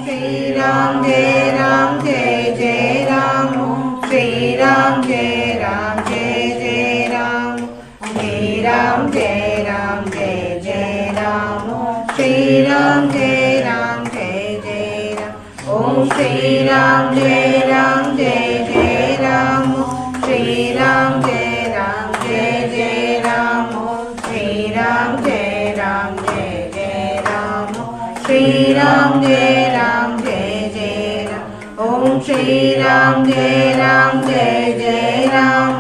Shri Ram Jai Ram Jai Jai Ram Shri Ram Jai Ram Jai Jai Ram Shri Ram Jai Ram Jai Jai Ram Shri Ram Jai Ram Jai Jai Ram Om Shri Ram Jai Ram Jai Jai Ram Shri Ram Jai Ram Jai Jai Ram Shri Ram Jai Ram Jai Jai Ram Shri Ram Jai Ram Jai Jai Ram Om Shri Ram Jai Ram Jai Jai Ram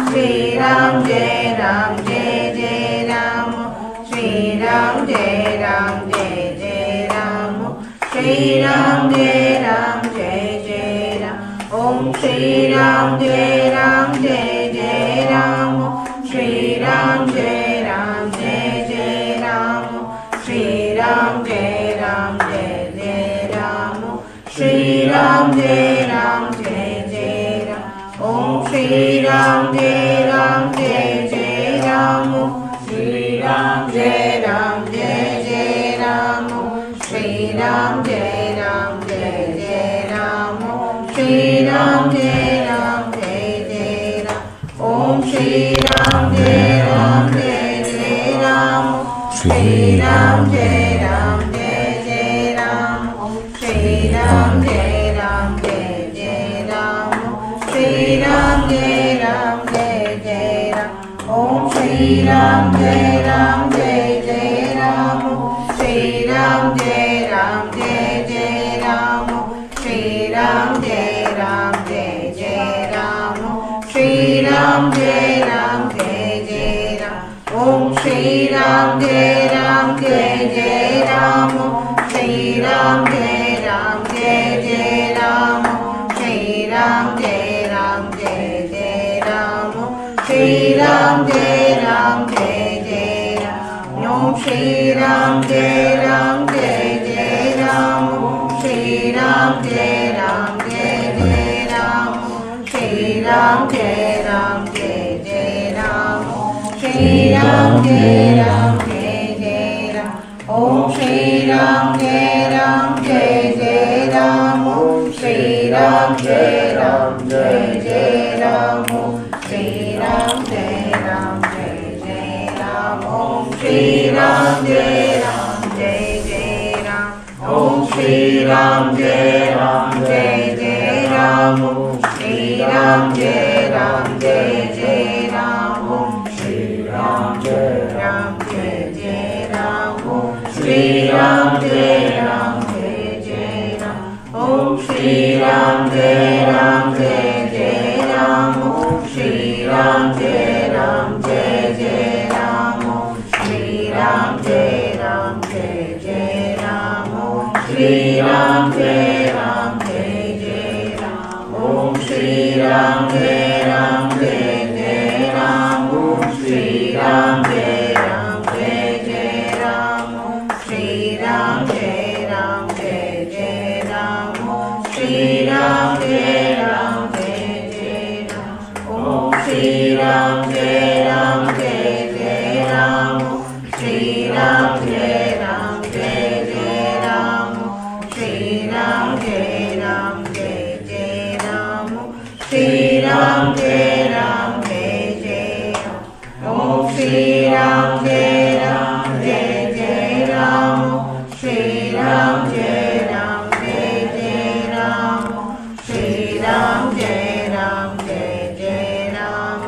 Shri Ram Jai Ram Jai Jai Ram Shri Ram Jai Ram Jai Jai Ram Shri Ram Jai Ram Jai Jai Ram Om Shri Ram Jai Ram Jai Jai Ram Shri Ram Jai Ram Jai Jai Ram Shri Ram Jai Ram Jai Jai Ram Shri Ram Jai Ram Jai Jai Ram Om Shri Ram Jai Ram Jai Jai Ram Shri Ram Jai Ram Jai Jai Ram Shri Ram Jai Ram Jai Jai Ram Shri Ram Jai Ram Jai Jai Ram Om Shri Ram Jai Ram Jai Jai Ram Shri Ram Jai Ram Jai Jai Ram Shri Ram Jai Ram Jai Jai Ram Shri Ram Jai Ram Jai Jai Ram Om Shri Ram Jai Ram Jai Jai Ram Shri Ram Jai Ram Jai Jai Ram Shri Ram Jai Ram Jai Jai Ram Shri Ram Jai Ram Jai Jai Ram Om Shri Ram Jai Ram Jai Jai Ram Shri Ram Jai Ram Jai Jai Ram Shri Ram Jai Ram Jai Jai Ram Shri Ram Jai Ram Jai Jai Ram Om Shri Ram Jai Ram Jai Jai Ram Shri Ram Jai Ram Jai Jai Ram Shri Ram Jai Ram Jai Jai Ram Shri Ram Jai Ram Jai Jai Ram Om Shri Ram Jai Ram Jai Jai Ram Shri Ram Jai Ram Jai Jai Ram Shri Ram Jai Ram Jai Jai Ram Om Shri Ram Jai Ram Jai Jai Ram Om Shri Ram Jai Ram Jai Jai Ram Shri Ram Jai Ram Jai Jai Ram Om Shri Ram Jai Ram Jai Jai Ram Shri Ram Jai Ram Jai Jai Ram Om Shri Ram Jai Ram Jai Jai Ram Shri Ram Jai Ram Jai Jai Ram Shri Ram Jai Ram Jai Jai Ram Shri Ram Jai Ram Jai Jai Ram Om Shri Ram Jai Ram Jai Jai Ram Shri Ram Jai Ram Jai Jai Ram Shri Ram Jai Ram Jai Jai Ram Shri Ram Jai Ram Jai Jai Ram Om Shri Ram Jai Ram Jai Jai Ram Shri Ram Jai Ram Jai Jai Ram Shri Ram Jai Ram Jai Jai Ram Shri Ram Jai Ram Jai Jai Ram Om Shri Ram Jai Ram Jai Jai Ram Shri Ram Jai Ram Jai Jai Ram Shri Ram Jai Ram Jai Jai Ram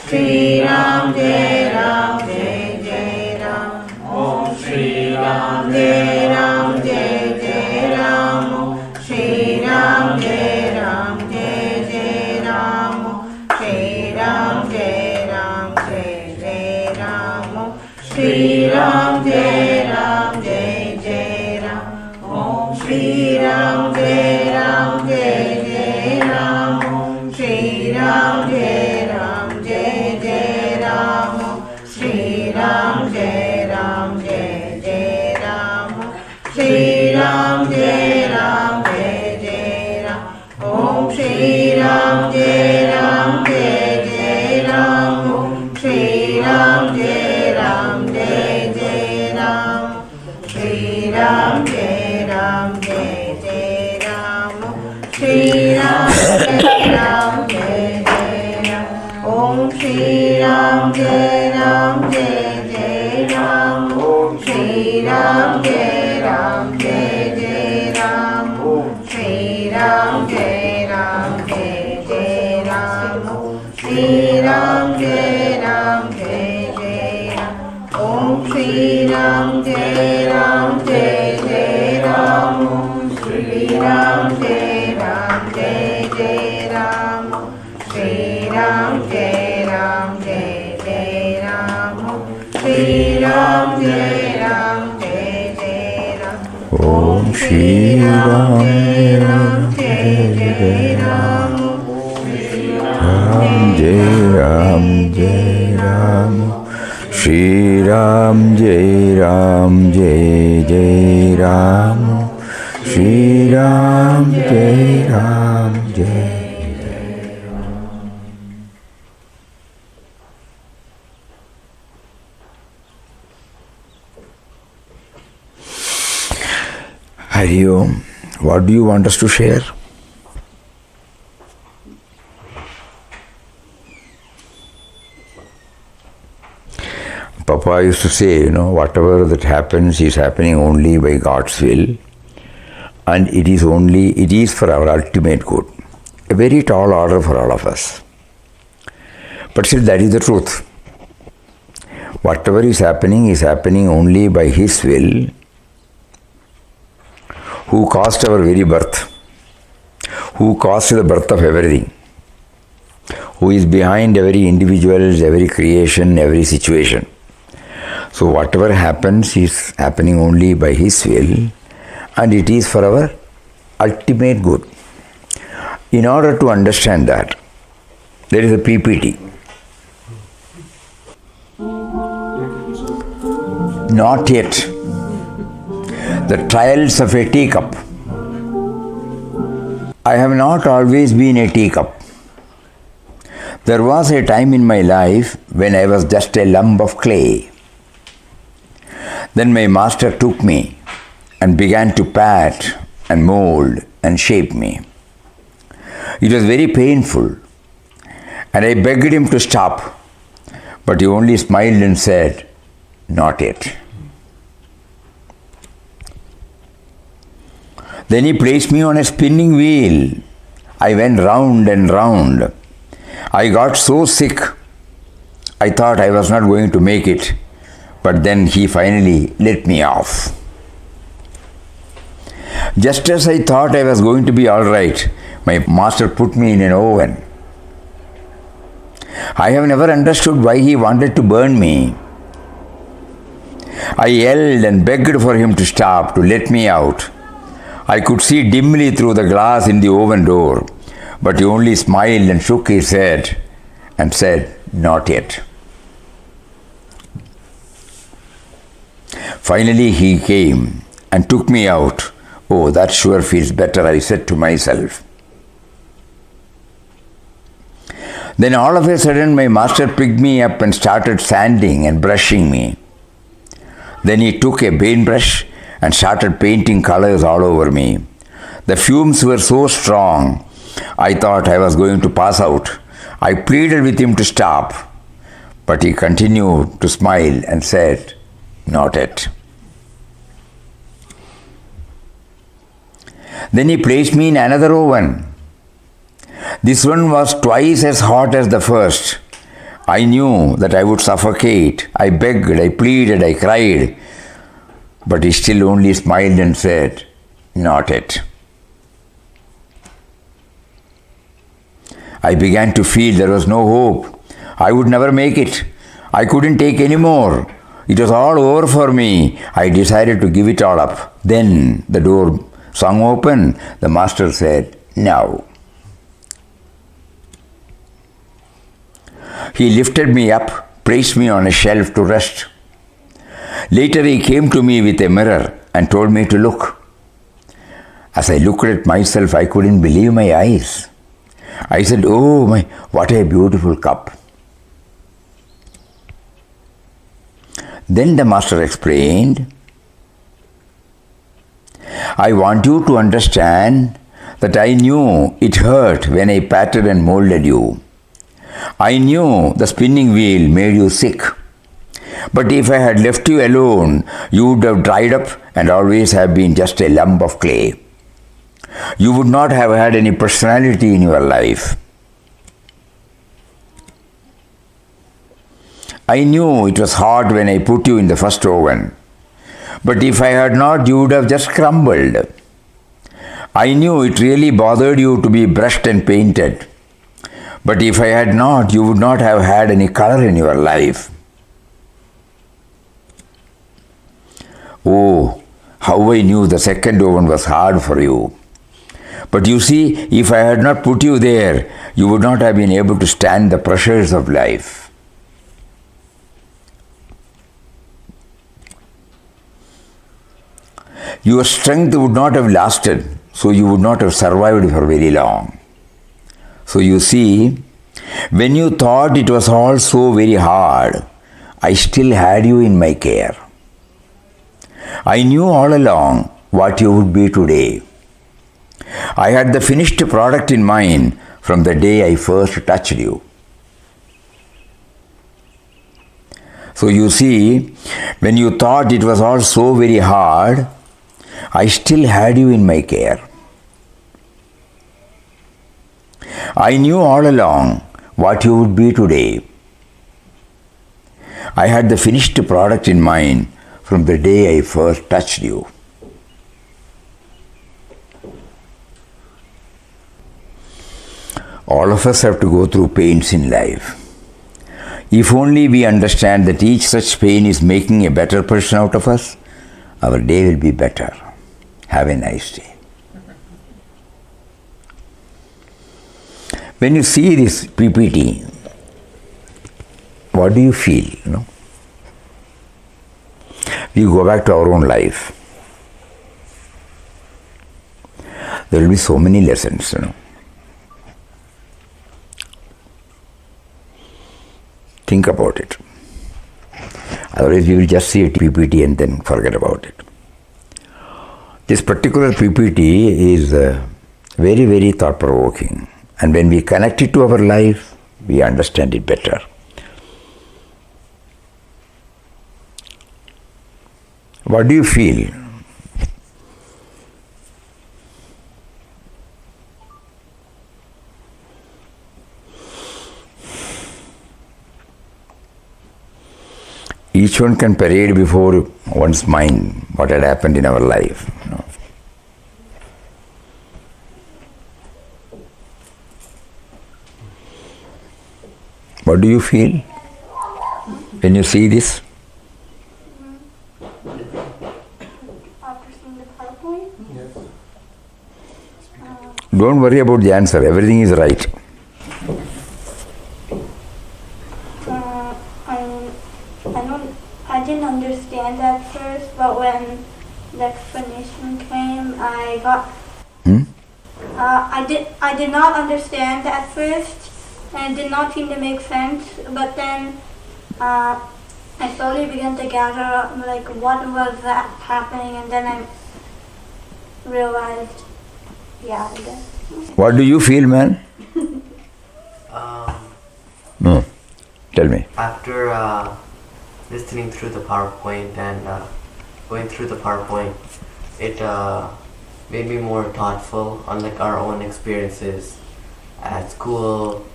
Shri Ram Jai Ram Jai Jai Ram Om Shri Ram Jai Ram Jai Jai Ram Shri Ram Jai Ram Jai Jai Ram Shri Ram Jai Ram Jai Jai Ram Shri Ram Jai Ram Jai Jai Ram Om Shri Ram Jai Ram Jai Jai Ram Shri Ram Jai Ram Jai Jai Ram Shri Ram Jai Ram Jai Jai Ram Shri Ram Jai Ram Jai Jai Ram Om Shri Ram Jai Ram Jai Jai Ram Shri Ram Jai Ram Jai Jai Ram Shri Ram Jai Ram Jai Jai Ram, Jai Ram, Jai Jai Ram, Shri Ram, Jai Ram, Jai Jai Ram, Shri Ram, Jai Ram, Jai Jai Ram, Shri Ram, Jai Ram, Jai Jai Ram, Om Shri Ram, Jai Ram, Jai Jai Ram, Shri Ram, Jai Ram, Jai Jai Ram, Shri Ram, Jai Ram, Jai Jai Ram, Shri Ram, Jai Ram, Jai Jai Ram, Om Shri Ram, Jai Ram, Jai Jai Ram, Ram Jai Ram Jai Ram, Shri Ram Jai Ram Jai Jai Ram, Shri Ram Jai Ram Jai. Hari Om, what do you want us to share? Papa used to say, whatever that happens is happening only by God's will, and it is for our ultimate good. A very tall order for all of us. But still, that is the truth. Whatever is happening only by His will, who caused our very birth, who caused the birth of everything, who is behind every individual, every creation, every situation. So whatever happens is happening only by His will, and it is for our ultimate good. In order to understand that, there is a PPT. Not yet. The trials of a teacup. I have not always been a teacup. There was a time in my life when I was just a lump of clay. Then my master took me and began to pat and mold and shape me. It was very painful, and I begged him to stop, but he only smiled and said, "Not yet." Then he placed me on a spinning wheel. I went round and round. I got so sick, I thought I was not going to make it. But then he finally let me off. Just as I thought I was going to be all right, my master put me in an oven. I have never understood why he wanted to burn me. I yelled and begged for him to stop, to let me out. I could see dimly through the glass in the oven door, but he only smiled and shook his head and said, "Not yet." Finally he came and took me out. "Oh, that sure feels better," I said to myself. Then all of a sudden my master picked me up and started sanding and brushing me. Then he took a paintbrush and started painting colors all over me. The fumes were so strong, I thought I was going to pass out. I pleaded with him to stop, but he continued to smile and said, "Not yet." Then he placed me in another oven. This one was twice as hot as the first. I knew that I would suffocate. I begged, I pleaded, I cried, but he still only smiled and said, "Not yet." I began to feel there was no hope. I would never make it. I couldn't take any more. It was all over for me. I decided to give it all up. Then the door swung open. The master said, "Now." He lifted me up, placed me on a shelf to rest. Later he came to me with a mirror and told me to look. As I looked at myself, I couldn't believe my eyes. I said, "Oh, what a beautiful cup." Then the master explained, "I want you to understand that I knew it hurt when I patted and molded you. I knew the spinning wheel made you sick. But if I had left you alone, you would have dried up and always have been just a lump of clay. You would not have had any personality in your life. I knew it was hot when I put you in the first oven. But if I had not, you would have just crumbled. I knew it really bothered you to be brushed and painted. But if I had not, you would not have had any color in your life. Oh, how I knew the second oven was hard for you. But you see, if I had not put you there, you would not have been able to stand the pressures of life. Your strength would not have lasted, so you would not have survived for very long. So you see, when you thought it was all so very hard, I still had you in my care. I knew all along what you would be today. I had the finished product in mind from the day I first touched you. So you see, when you thought it was all so very hard, I still had you in my care. I knew all along what you would be today. I had the finished product in mind from the day I first touched you. All of us have to go through pains in life. If only we understand that each such pain is making a better person out of us, our day will be better. Have a nice day. When you see this PPT, what do you feel? We go back to our own life. There will be so many lessons, Think about it. Otherwise, we will just see a PPT and then forget about it. This particular PPT is very, very thought-provoking. And when we connect it to our life, we understand it better. What do you feel? Each one can parade before one's mind what had happened in our life. What do you feel when you see this? After seeing the PowerPoint? Yes. Don't worry about the answer. Everything is right. I didn't understand at first, but when the explanation came, I got. I did not understand at first, and it did not seem to make sense. But then I slowly began to gather like what was that happening, and then I realized, yeah, I guess. What do you feel, man? No. Tell me. After listening through the PowerPoint and going through the PowerPoint, it made me more thoughtful on like our own experiences at school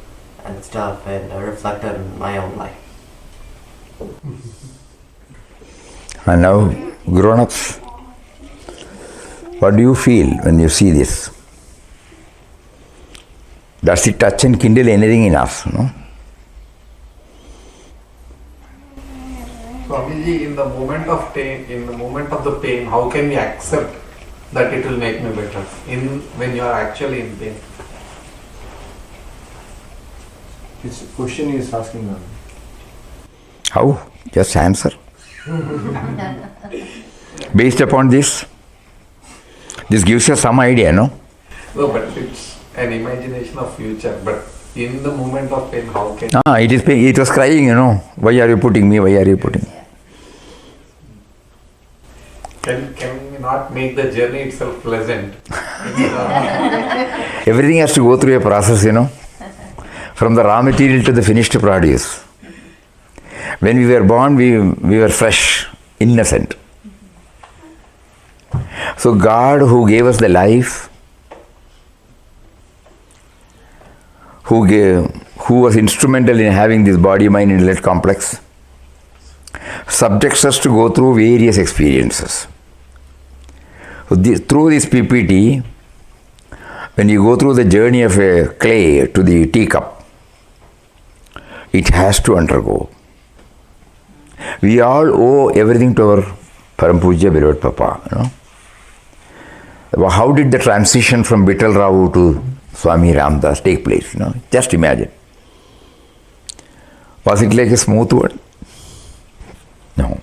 and stuff, and reflected on my own life. And now, grown-ups, what do you feel when you see this? Does it touch and kindle anything in us? No? Swamiji, in the moment of the pain, how can we accept that it will make me better? When you are actually in pain. This question he is asking now. How? Just answer. Based upon this gives you some idea, no? No, but it's an imagination of future. But in the moment of pain, how can It was crying, Why are you putting me? Why are you putting me? Can we not make the journey itself pleasant? Everything has to go through a process, from the raw material to the finished produce. When we were born, we were fresh, innocent. So God, who gave us the life, who was instrumental in having this body, mind, intellect complex, subjects us to go through various experiences. So through this PPT, when you go through the journey of a clay to the teacup, it has to undergo. We all owe everything to our Param Pujya beloved Papa. How did the transition from Vittal Rao to Swami Ramdas take place? Just imagine. Was it like a smooth one? No.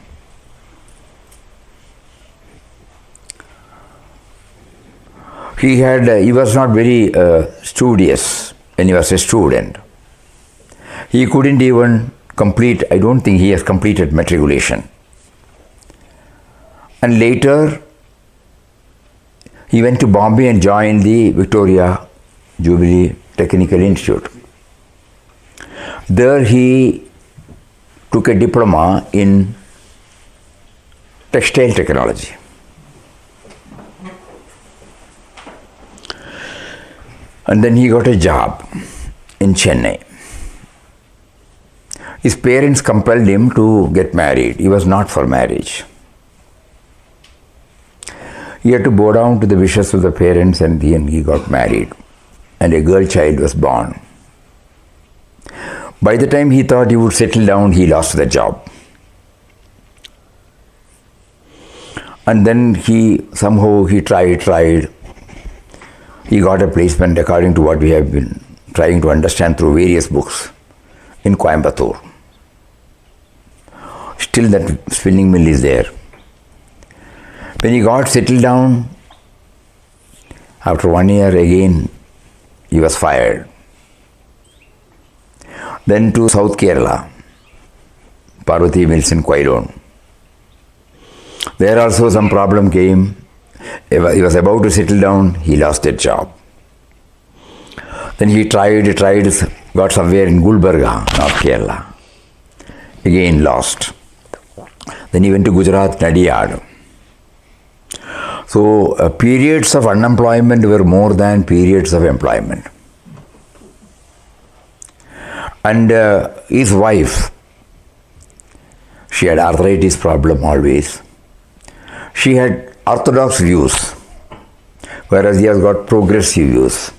He was not very studious when he was a student. He couldn't even complete, I don't think he has completed matriculation. And later, he went to Bombay and joined the Victoria Jubilee Technical Institute. There he took a diploma in textile technology. And then he got a job in Chennai. His parents compelled him to get married. He was not for marriage. He had to bow down to the wishes of the parents, and then he got married. And a girl child was born. By the time he thought he would settle down, he lost the job. And then he tried. He got a placement according to what we have been trying to understand through various books in Coimbatore. Still that spinning mill is there. When he got settled down, after 1 year again, he was fired. Then to South Kerala, Parvati Mills in Quailon. There also some problem came. He was about to settle down, he lost that job. Then he tried, got somewhere in Gulbarga, North Kerala. Again lost. Then he went to Gujarat, Nadiyad. So periods of unemployment were more than periods of employment. And his wife, she had arthritis problem always. She had orthodox views, whereas he has got progressive views.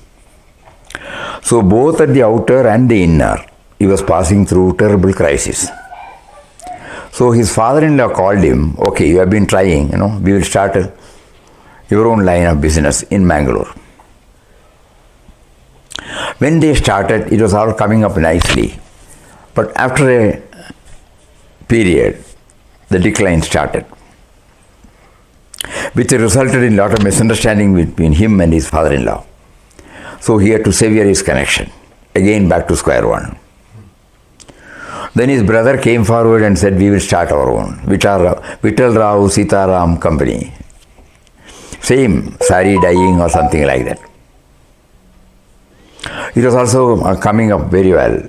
So both at the outer and the inner, he was passing through terrible crisis. So his father-in-law called him, okay, you have been trying, we will start your own line of business in Mangalore. When they started, it was all coming up nicely. But after a period, the decline started, which resulted in a lot of misunderstanding between him and his father-in-law. So he had to sever his connection. Again back to square one. Then his brother came forward and said, we will start our own Vittal Rao Sitaram company. Same, sari dyeing or something like that. It was also coming up very well.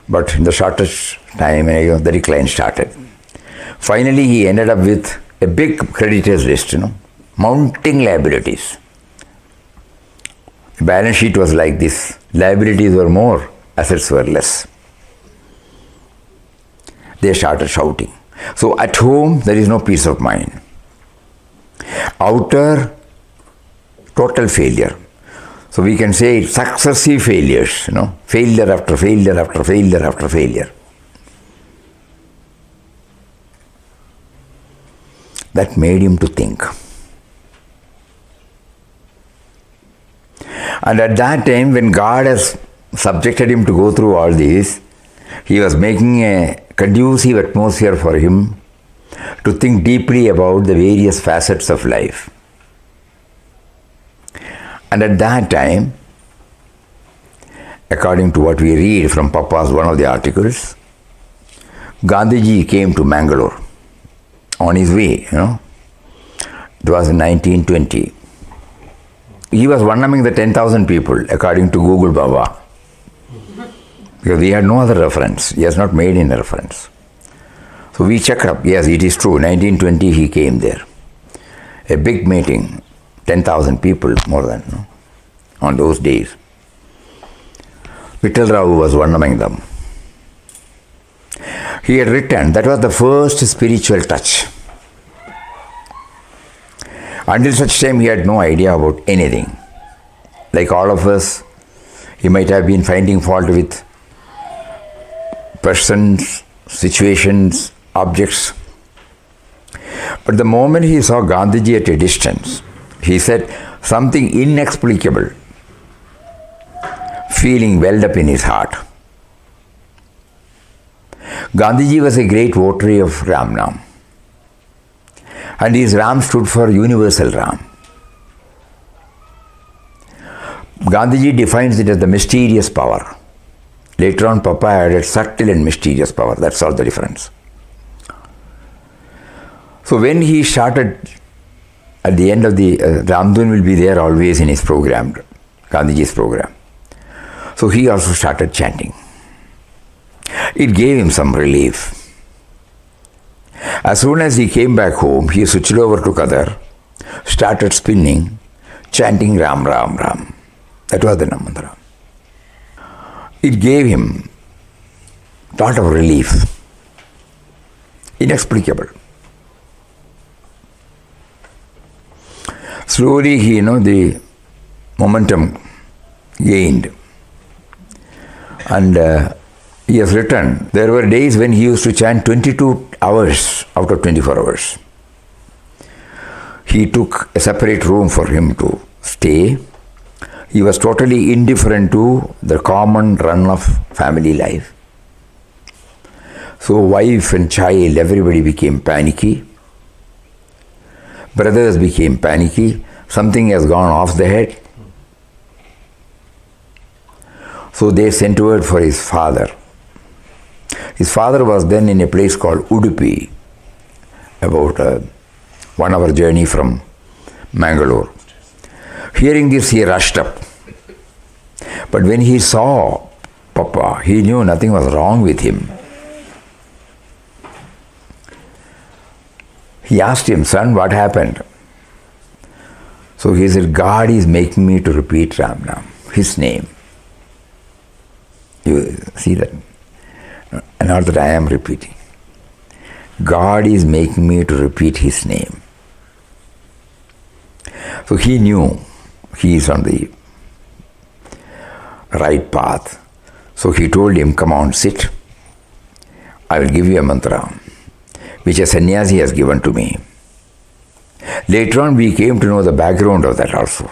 But in the shortest time, the decline started. Finally, he ended up with a big creditors list, mounting liabilities. The balance sheet was like this. Liabilities were more, assets were less. They started shouting. So at home, there is no peace of mind. Outer, total failure. So we can say successive failures, failure after failure after failure after failure. That made him to think. And at that time, when God has subjected him to go through all this, he was making a conducive atmosphere for him to think deeply about the various facets of life. And at that time, according to what we read from Papa's one of the articles, Gandhiji came to Mangalore on his way, It was in 1920. He was one among the 10,000 people, according to Google Baba. Because we had no other reference. He has not made any reference. So we checked up. Yes, it is true. 1920 he came there. A big meeting, 10,000 people more than, on those days. Vittal Rao was one among them. He had written, that was the first spiritual touch. Until such time he had no idea about anything. Like all of us, he might have been finding fault with persons, situations, objects. But the moment he saw Gandhiji at a distance, he said something inexplicable, feeling welled up in his heart. Gandhiji was a great votary of Ram Nam. And his Ram stood for universal Ram. Gandhiji defines it as the mysterious power. Later on, Papa added subtle and mysterious power. That's all the difference. So when he started, at the end of the, Ramdun will be there always in his program, Gandhiji's program. So he also started chanting. It gave him some relief. As soon as he came back home, he switched over to Qadar, started spinning, chanting Ram, Ram, Ram. That was the mantra. It gave him a lot of relief. Inexplicable. Slowly he, the momentum gained. And he has written, there were days when he used to chant 22 hours out of 24 hours. He took a separate room for him to stay. He was totally indifferent to the common run of family life. So wife and child, everybody became panicky. Brothers became panicky. Something has gone off the head. So they sent word for his father. His father was then in a place called Udupi, about a 1 hour journey from Mangalore. Hearing this, he rushed up. But when he saw Papa, he knew nothing was wrong with him. He asked him, son, what happened? So he said, God is making me to repeat Ram Nam, his name. You see that? Not that I am repeating. God is making me to repeat his name. So he knew he is on the right path. So he told him, come on, sit. I will give you a mantra, which a sannyasi has given to me. Later on, we came to know the background of that also.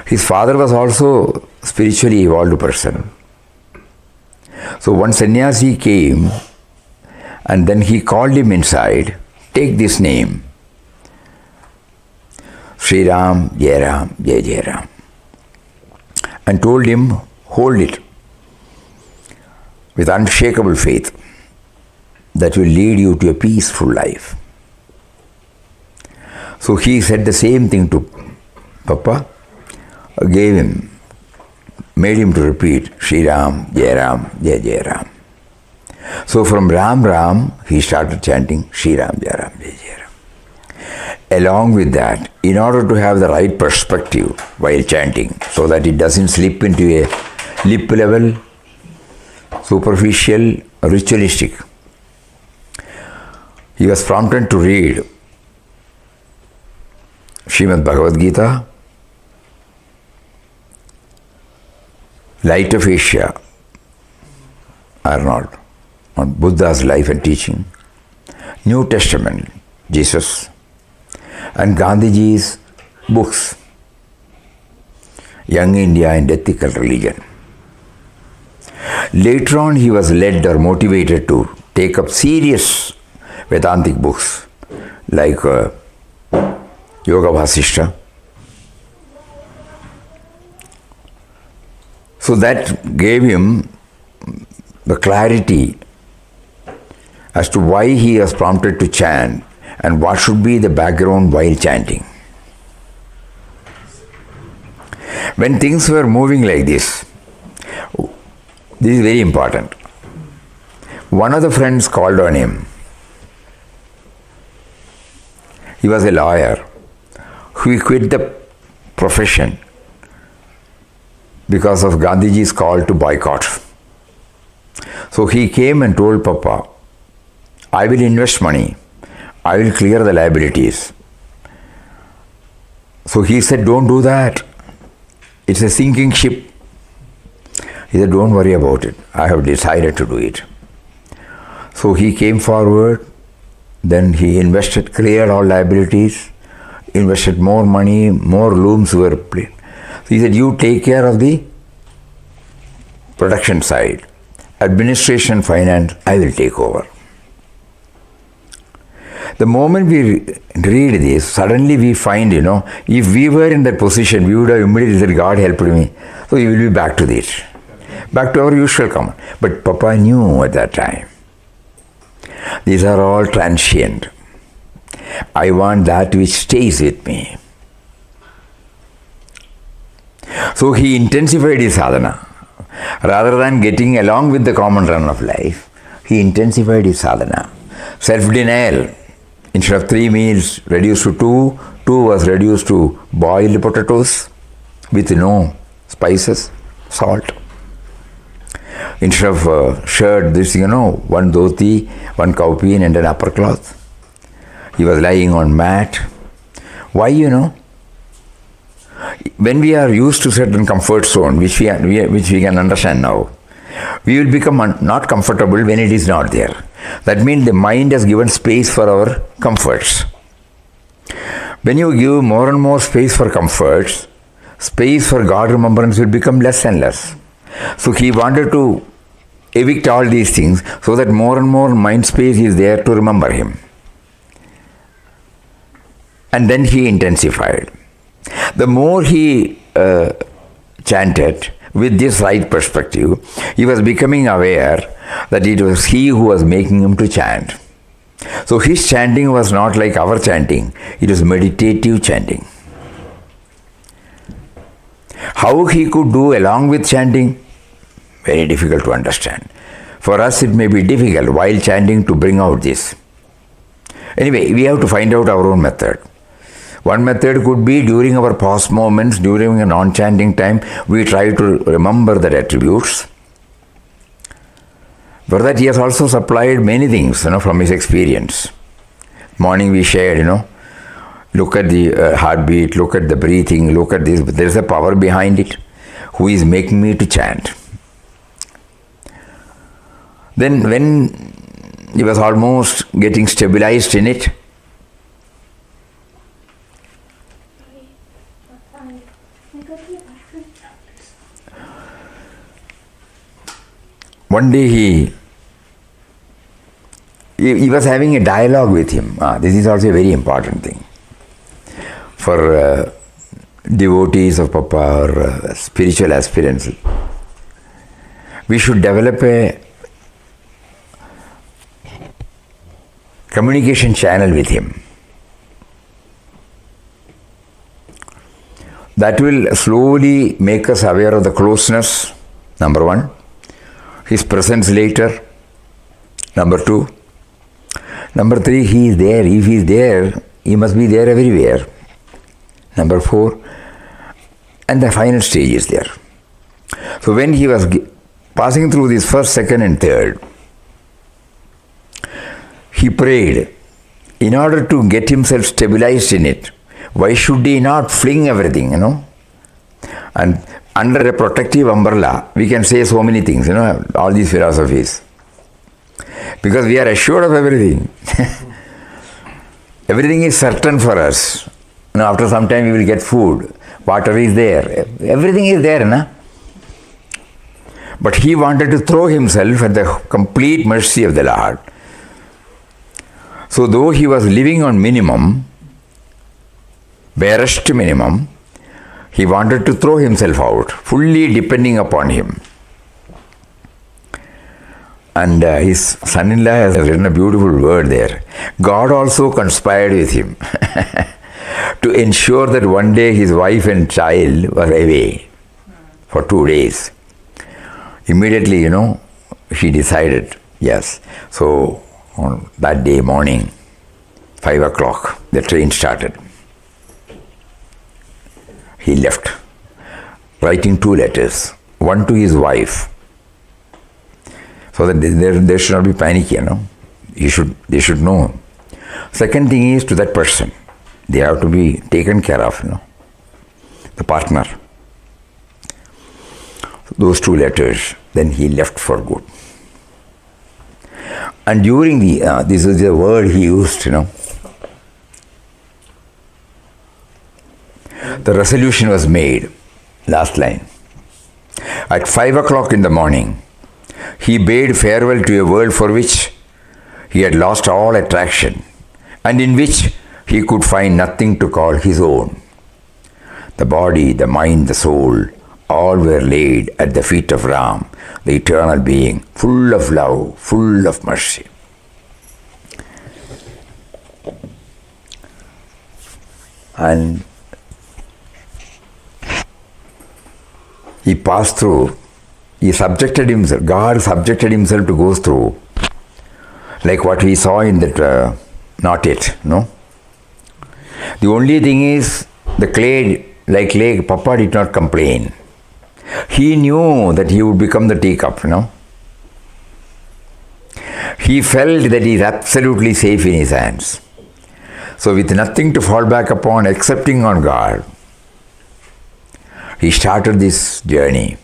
His father was also spiritually evolved person. So one sannyasi came and then he called him inside, take this name, Sri Ram, Jai Ram, Jai Jai Ram, and told him, hold it with unshakable faith that will lead you to a peaceful life. So he said the same thing to Papa, gave him, made him to repeat Sri Ram, Jai Ram, Jai Jai Ram. So from Ram Ram, he started chanting Sri Ram, Jai Ram, Jai Jai Ram. Along with that, in order to have the right perspective while chanting, so that it doesn't slip into a lip level, superficial, ritualistic, he was prompted to read Srimad Bhagavad Gita, Light of Asia, Arnold, on Buddha's life and teaching, New Testament, Jesus, and Gandhiji's books, Young India and Ethical Religion. Later on, he was led or motivated to take up serious Vedantic books like Yoga Vasishta. So that gave him the clarity as to why he was prompted to chant and what should be the background while chanting. When things were moving like this, This is very important. One of the friends called on him. He was a lawyer. He quit the profession because of Gandhiji's call to boycott. So he came and told Papa, I will invest money. I will clear the liabilities. So he said, don't do that. It's a sinking ship. He said, don't worry about it. I have decided to do it. So he came forward. Then he invested, cleared all liabilities, invested more money, more looms were played. So he said, you take care of the production side. Administration, finance, I will take over. The moment we read this, suddenly we find, if we were in that position, we would have immediately said, God helped me. So we will be back to this. Back to our usual command. But Papa knew at that time. These are all transient. I want that which stays with me. So he intensified his sadhana. Rather than getting along with the common run of life, he intensified his sadhana. Self-denial. Instead of 3 meals reduced to 2, 2 was reduced to boiled potatoes with no spices, salt. Instead of shirt, this, one dhoti, one cowpeen and an upper cloth. He was lying on mat. Why, When we are used to certain comfort zone, which we can understand now, we will become not comfortable when it is not there. That means the mind has given space for our comforts. When you give more and more space for comforts, space for God remembrance will become less and less. So he wanted to evict all these things so that more and more mind space is there to remember him. And then he intensified. The more he chanted with this right perspective, he was becoming aware that it was he who was making him to chant. So his chanting was not like our chanting, it was meditative chanting. How he could do along with chanting? Very difficult to understand. For us it may be difficult while chanting to bring out this. Anyway, we have to find out our own method. One method could be during our pause moments, during a non-chanting time, we try to remember the attributes. For that he has also supplied many things, from his experience. Morning we shared, look at the heartbeat, look at the breathing, look at this. There is a power behind it. Who is making me to chant? Then when he was almost getting stabilized in it, one day he was having a dialogue with him. This is also a very important thing. For devotees of Papa or spiritual aspirants, we should develop a communication channel with him. That will slowly make us aware of the closeness, number one. His presence later, number two. Number three, he is there. If he is there, he must be there everywhere. Number four, and the final stage is there. So when he was passing through this first, second and third, he prayed in order to get himself stabilized in it. Why should he not fling everything, And under a protective umbrella, we can say so many things, all these philosophies. Because we are assured of everything. Everything is certain for us. After some time we will get food. Water is there. Everything is there, But he wanted to throw himself at the complete mercy of the Lord. So though he was living on minimum, barest minimum, he wanted to throw himself out, fully depending upon him. And his son-in-law has written a beautiful word there. God also conspired with him to ensure that one day his wife and child were away for 2 days. Immediately, he decided, yes. So on that day morning, 5 o'clock, the train started. He left, writing 2 letters, one to his wife, so that there should not be panic, they should know. Second thing is to that person, they have to be taken care of, the partner. Those 2 letters, then he left for good. And during this is the word he used, the resolution was made, last line. At 5 o'clock in the morning, he bade farewell to a world for which he had lost all attraction and in which he could find nothing to call his own. The body, the mind, the soul, all were laid at the feet of Ram, the eternal being, full of love, full of mercy. And he passed through, God subjected himself to go through, like what we saw in that, not yet, no? The only thing is, the clay, like clay, Papa did not complain. He knew that he would become the teacup, He felt that he is absolutely safe in his hands. So with nothing to fall back upon, accepting on God, he started this journey.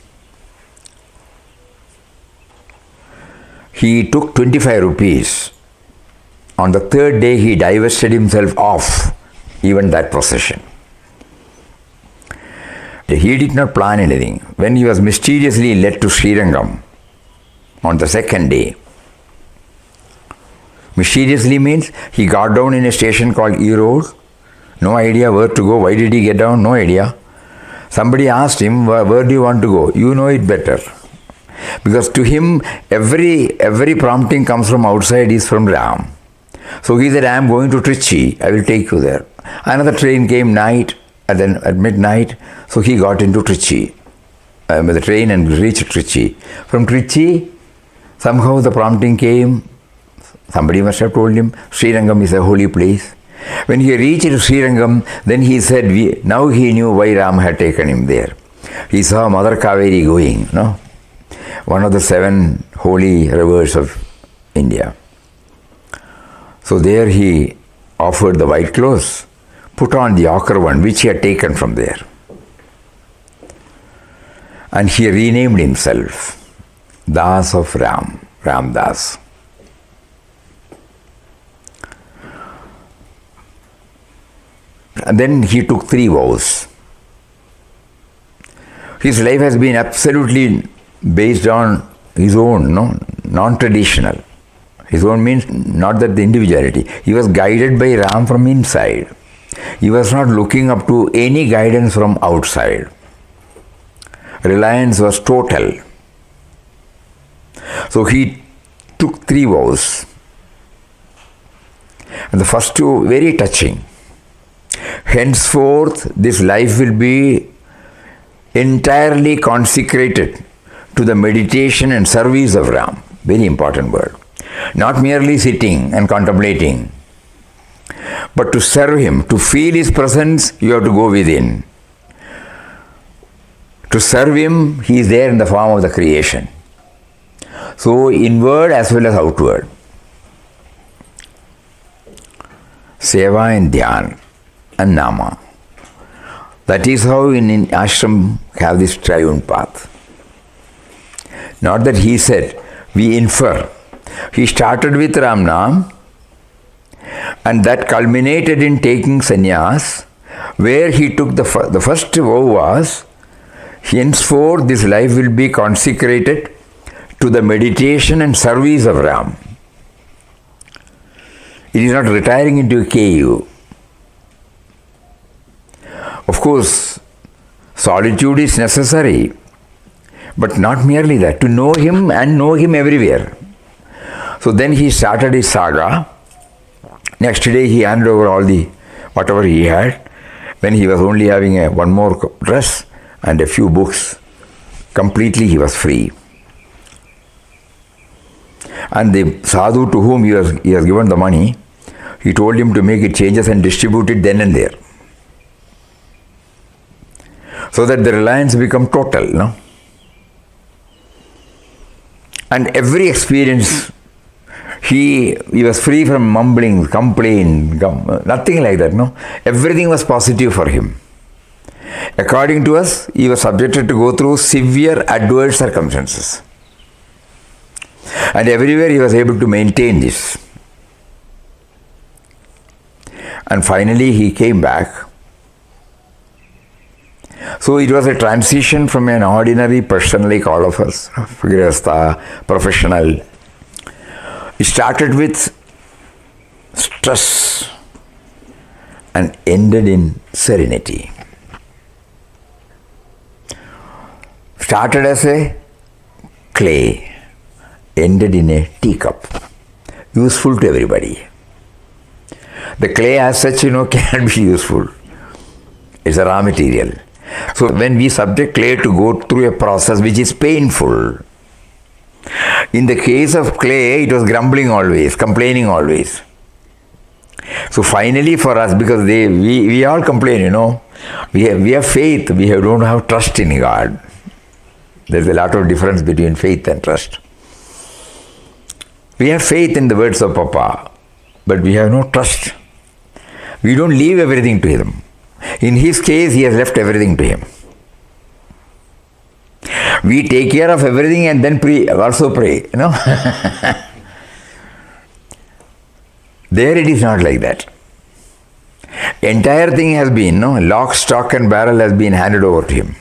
He took 25 rupees. On the 3rd day, he divested himself of even that possession. He did not plan anything. When he was mysteriously led to Srirangam on the 2nd day, mysteriously means he got down in a station called E Road. No idea where to go. Why did he get down? No idea. Somebody asked him, where do you want to go? You know it better. Because to him, every prompting comes from outside, is from Ram. So he said, I am going to Trichy. I will take you there. Another train came night, and then at midnight, so he got into Trichy. With the train and reached Trichy. From Trichy, somehow the prompting came. Somebody must have told him, Srirangam is a holy place. When he reached Srirangam, then he said, now he knew why Ram had taken him there. He saw Mother Kaveri going, one of the 7 holy rivers of India. So there he offered the white clothes, put on the ochre one, which he had taken from there. And he renamed himself Das of Ram, Ram Das. And then he took 3 vows. His life has been absolutely based on his own, non-traditional. His own means not that the individuality. He was guided by Ram from inside. He was not looking up to any guidance from outside. Reliance was total. So he took 3 vows. And the first 2 very touching. Henceforth, this life will be entirely consecrated to the meditation and service of Ram. Very important word. Not merely sitting and contemplating, but to serve him. To feel his presence, you have to go within. To serve him, he is there in the form of the creation. So inward as well as outward. Seva and Dhyan and Nama. That is how in ashram have this triune path. Not that he said, we infer. He started with Ram Nam, and that culminated in taking sannyas, where he took the first vow was, henceforth this life will be consecrated to the meditation and service of Ram. It is not retiring into a cave. Of course, solitude is necessary, but not merely that, to know him and know him everywhere. So then he started his saga. Next day he handed over all whatever he had. When he was only having one more dress and a few books, completely he was free. And the sadhu to whom he has given the money, he told him to make it changes and distribute it then and there. So that the reliance become total, no? And every experience, he was free from mumbling, complaint, nothing like that, no? Everything was positive for him. According to us, he was subjected to go through severe adverse circumstances. And everywhere he was able to maintain this. And finally he came back. So it was a transition from an ordinary person like all of us, grihastha, professional. It started with stress and ended in serenity. Started as a clay, ended in a teacup, useful to everybody. The clay as such, can be useful. It's a raw material. So when we subject clay to go through a process which is painful, in the case of clay, it was grumbling always, complaining always. So finally for us, because we all complain, we have faith, we don't have trust in God. There's a lot of difference between faith and trust. We have faith in the words of Papa, but we have no trust. We don't leave everything to him. In his case, he has left everything to him. We take care of everything and then also pray, There it is not like that. Entire thing has been, lock, stock and barrel has been handed over to him.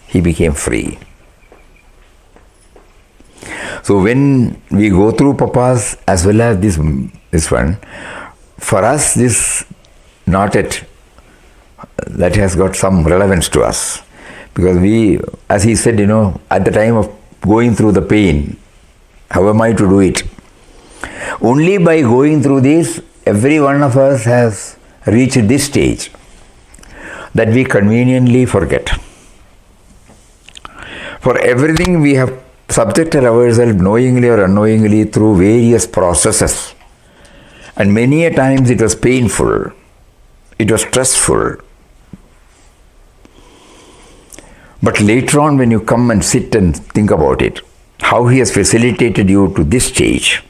He became free. So when we go through Papa's as well as this one, for us this not yet, that has got some relevance to us. Because we, as he said, at the time of going through the pain, how am I to do it? Only by going through this, every one of us has reached this stage that we conveniently forget. For everything we have subjected ourselves knowingly or unknowingly through various processes. And many a times it was painful, it was stressful. But later on when you come and sit and think about it, how he has facilitated you to this stage,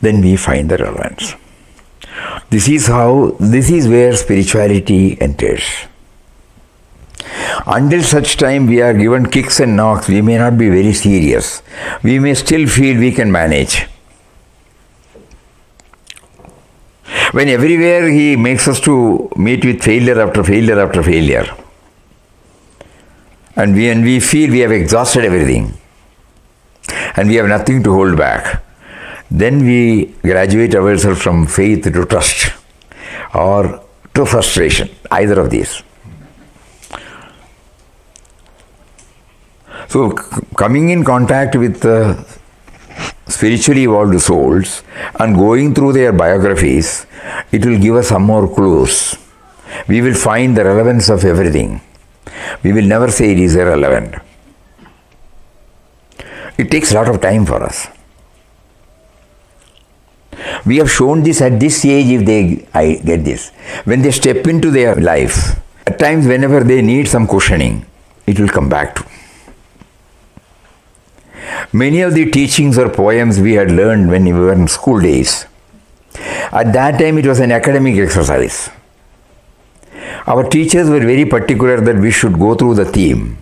then we find the relevance. This is where spirituality enters. Until such time we are given kicks and knocks, we may not be very serious. We may still feel we can manage. When everywhere he makes us to meet with failure after failure after failure, and we feel we have exhausted everything, and we have nothing to hold back, then we graduate ourselves from faith to trust, or to frustration, either of these. So coming in contact with spiritually evolved souls and going through their biographies, it will give us some more clues. We will find the relevance of everything. We will never say it is irrelevant. It takes a lot of time for us. We have shown this at this age if they get this. When they step into their life, at times whenever they need some cushioning, it will come back to. Many of the teachings or poems we had learned when we were in school days, at that time it was an academic exercise. Our teachers were very particular that we should go through the theme.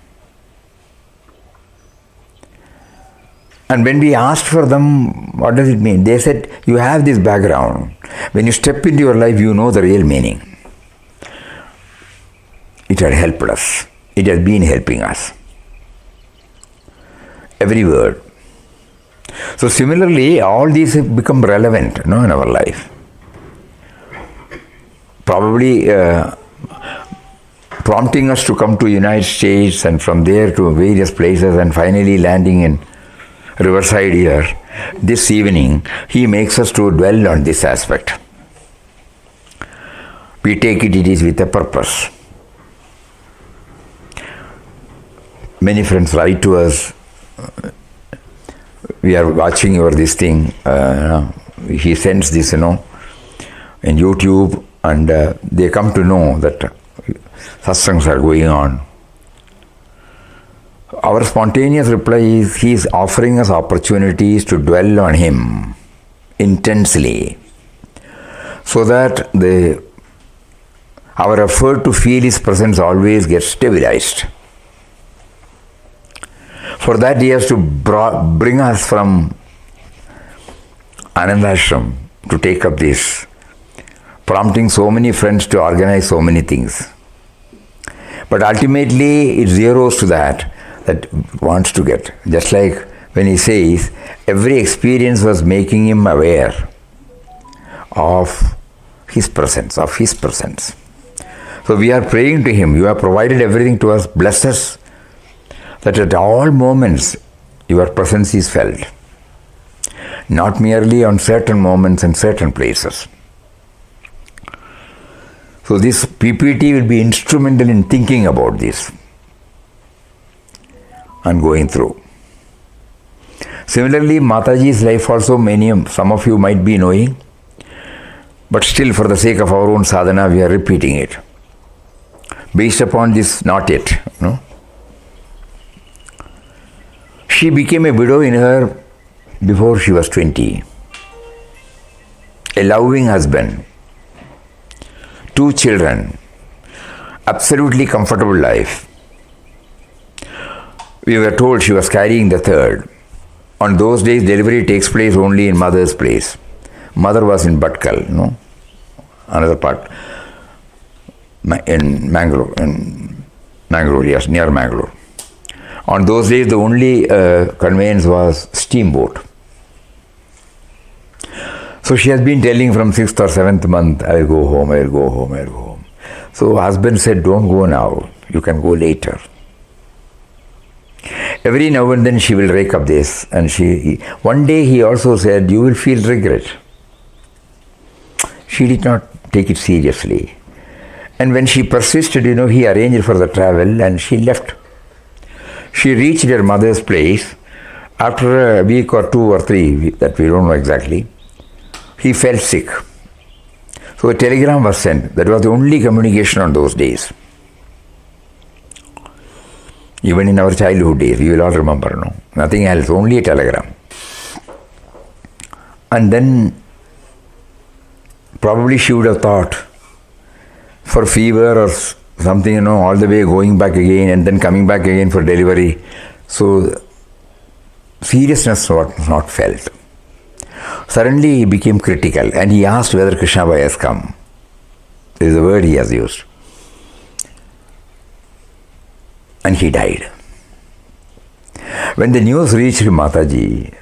And when we asked for them, what does it mean? They said, you have this background. When you step into your life, you know the real meaning. It had helped us. It has been helping us. Every word. So similarly, all these have become relevant in our life. Probably prompting us to come to United States and from there to various places and finally landing in Riverside here. This evening, he makes us to dwell on this aspect. We take it is with a purpose. Many friends write to us we are watching your this thing. He sends this, in YouTube, and they come to know that satsangs are going on. Our spontaneous reply is, he is offering us opportunities to dwell on him intensely, so that our effort to feel his presence always gets stabilized. For that, he has to bring us from Anandashram to take up this, prompting so many friends to organize so many things. But ultimately, it zeroes to that wants to get. Just like when he says, every experience was making him aware of his presence, So we are praying to him, you have provided everything to us, bless us, that at all moments your presence is felt, not merely on certain moments and certain places. So this PPT will be instrumental in thinking about this and going through. Similarly, Mataji's life also some of you might be knowing, but still for the sake of our own sadhana we are repeating it. Based upon this, not yet. She became a widow before she was 20. A loving husband, 2 children, absolutely comfortable life. We were told she was carrying the third. On those days, delivery takes place only in mother's place. Mother was in Bhatkal, another part, in Mangalore, yes, near Mangalore. On those days, the only conveyance was steamboat. So she has been telling from 6th or 7th month, I will go home. So husband said, don't go now, you can go later. Every now and then she will rake up this, and one day he also said, you will feel regret. She did not take it seriously. And when she persisted, he arranged for the travel and she left. She reached her mother's place after a week or 2 or 3, that we don't know exactly. He felt sick. So a telegram was sent. That was the only communication on those days. Even in our childhood days, we will all remember, nothing else, only a telegram. And then probably she would have thought, for fever or something, all the way going back again and then coming back again for delivery. So seriousness was not felt. Suddenly he became critical and he asked whether Krishna Bhai has come. There is a word he has used. And he died. When the news reached Mataji,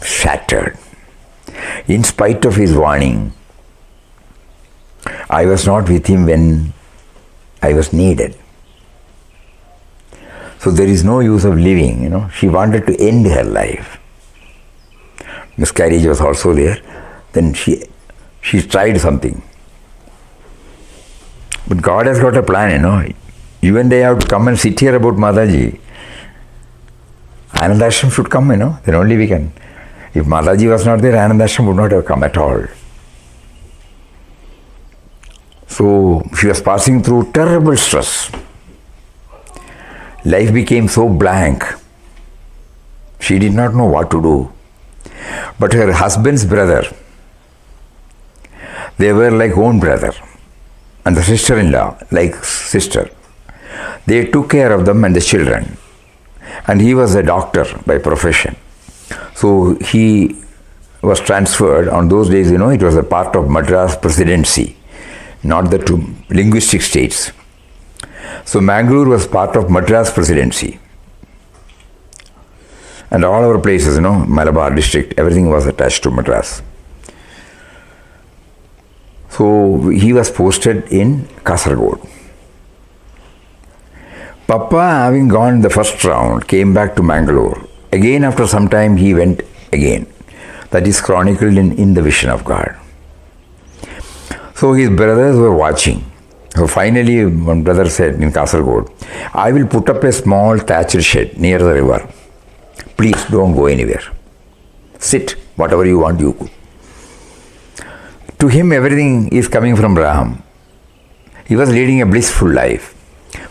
shattered. In spite of his warning, I was not with him when I was needed. So there is no use of living, She wanted to end her life. Miscarriage was also there. Then she tried something. But God has got a plan, Even they have to come and sit here about Mataji. Anandashram should come, then only we can. If Mataji was not there, Anandashram would not have come at all. So she was passing through terrible stress. Life became so blank. She did not know what to do. But her husband's brother, they were like own brother, and the sister-in-law like sister. They took care of them and the children. And he was a doctor by profession. So he was transferred. On those days, it was a part of Madras presidency, not the 2 linguistic states. So Mangalore was part of Madras presidency. And all our places, Malabar district, everything was attached to Madras. So he was posted in Kasaragod. Papa, having gone the first round, came back to Mangalore. Again, after some time, he went again. That is chronicled in the Vision of God. So his brothers were watching. So finally, one brother said in Kasaragod, I will put up a small thatched shed near the river. Please don't go anywhere. Sit, whatever you want, you could. To him, everything is coming from Ram. He was leading a blissful life.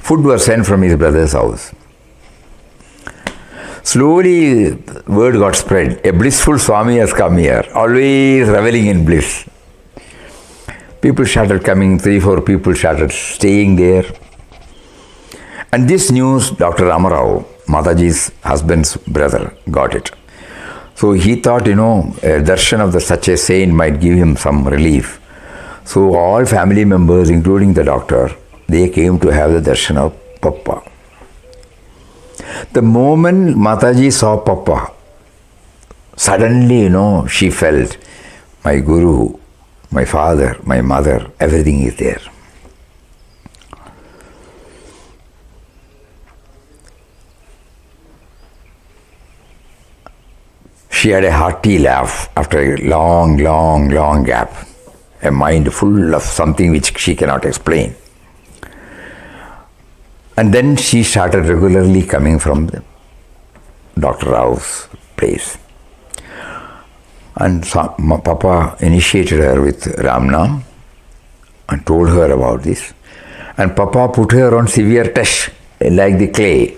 Food was sent from his brother's house. Slowly, word got spread. A blissful Swami has come here, always reveling in bliss. People started coming, 3-4 people started staying there. And this news, Dr. Ramarao, Mataji's husband's brother, got it. So he thought, a darshan of such a saint might give him some relief. So all family members, including the doctor, they came to have the darshan of Papa. The moment Mataji saw Papa, suddenly, she felt, my Guru, my father, my mother, everything is there. She had a hearty laugh after a long gap, a mind full of something which she cannot explain. And then she started regularly coming from Dr. Rao's place. And Papa initiated her with Ramnam and told her about this. And Papa put her on severe test, like the clay.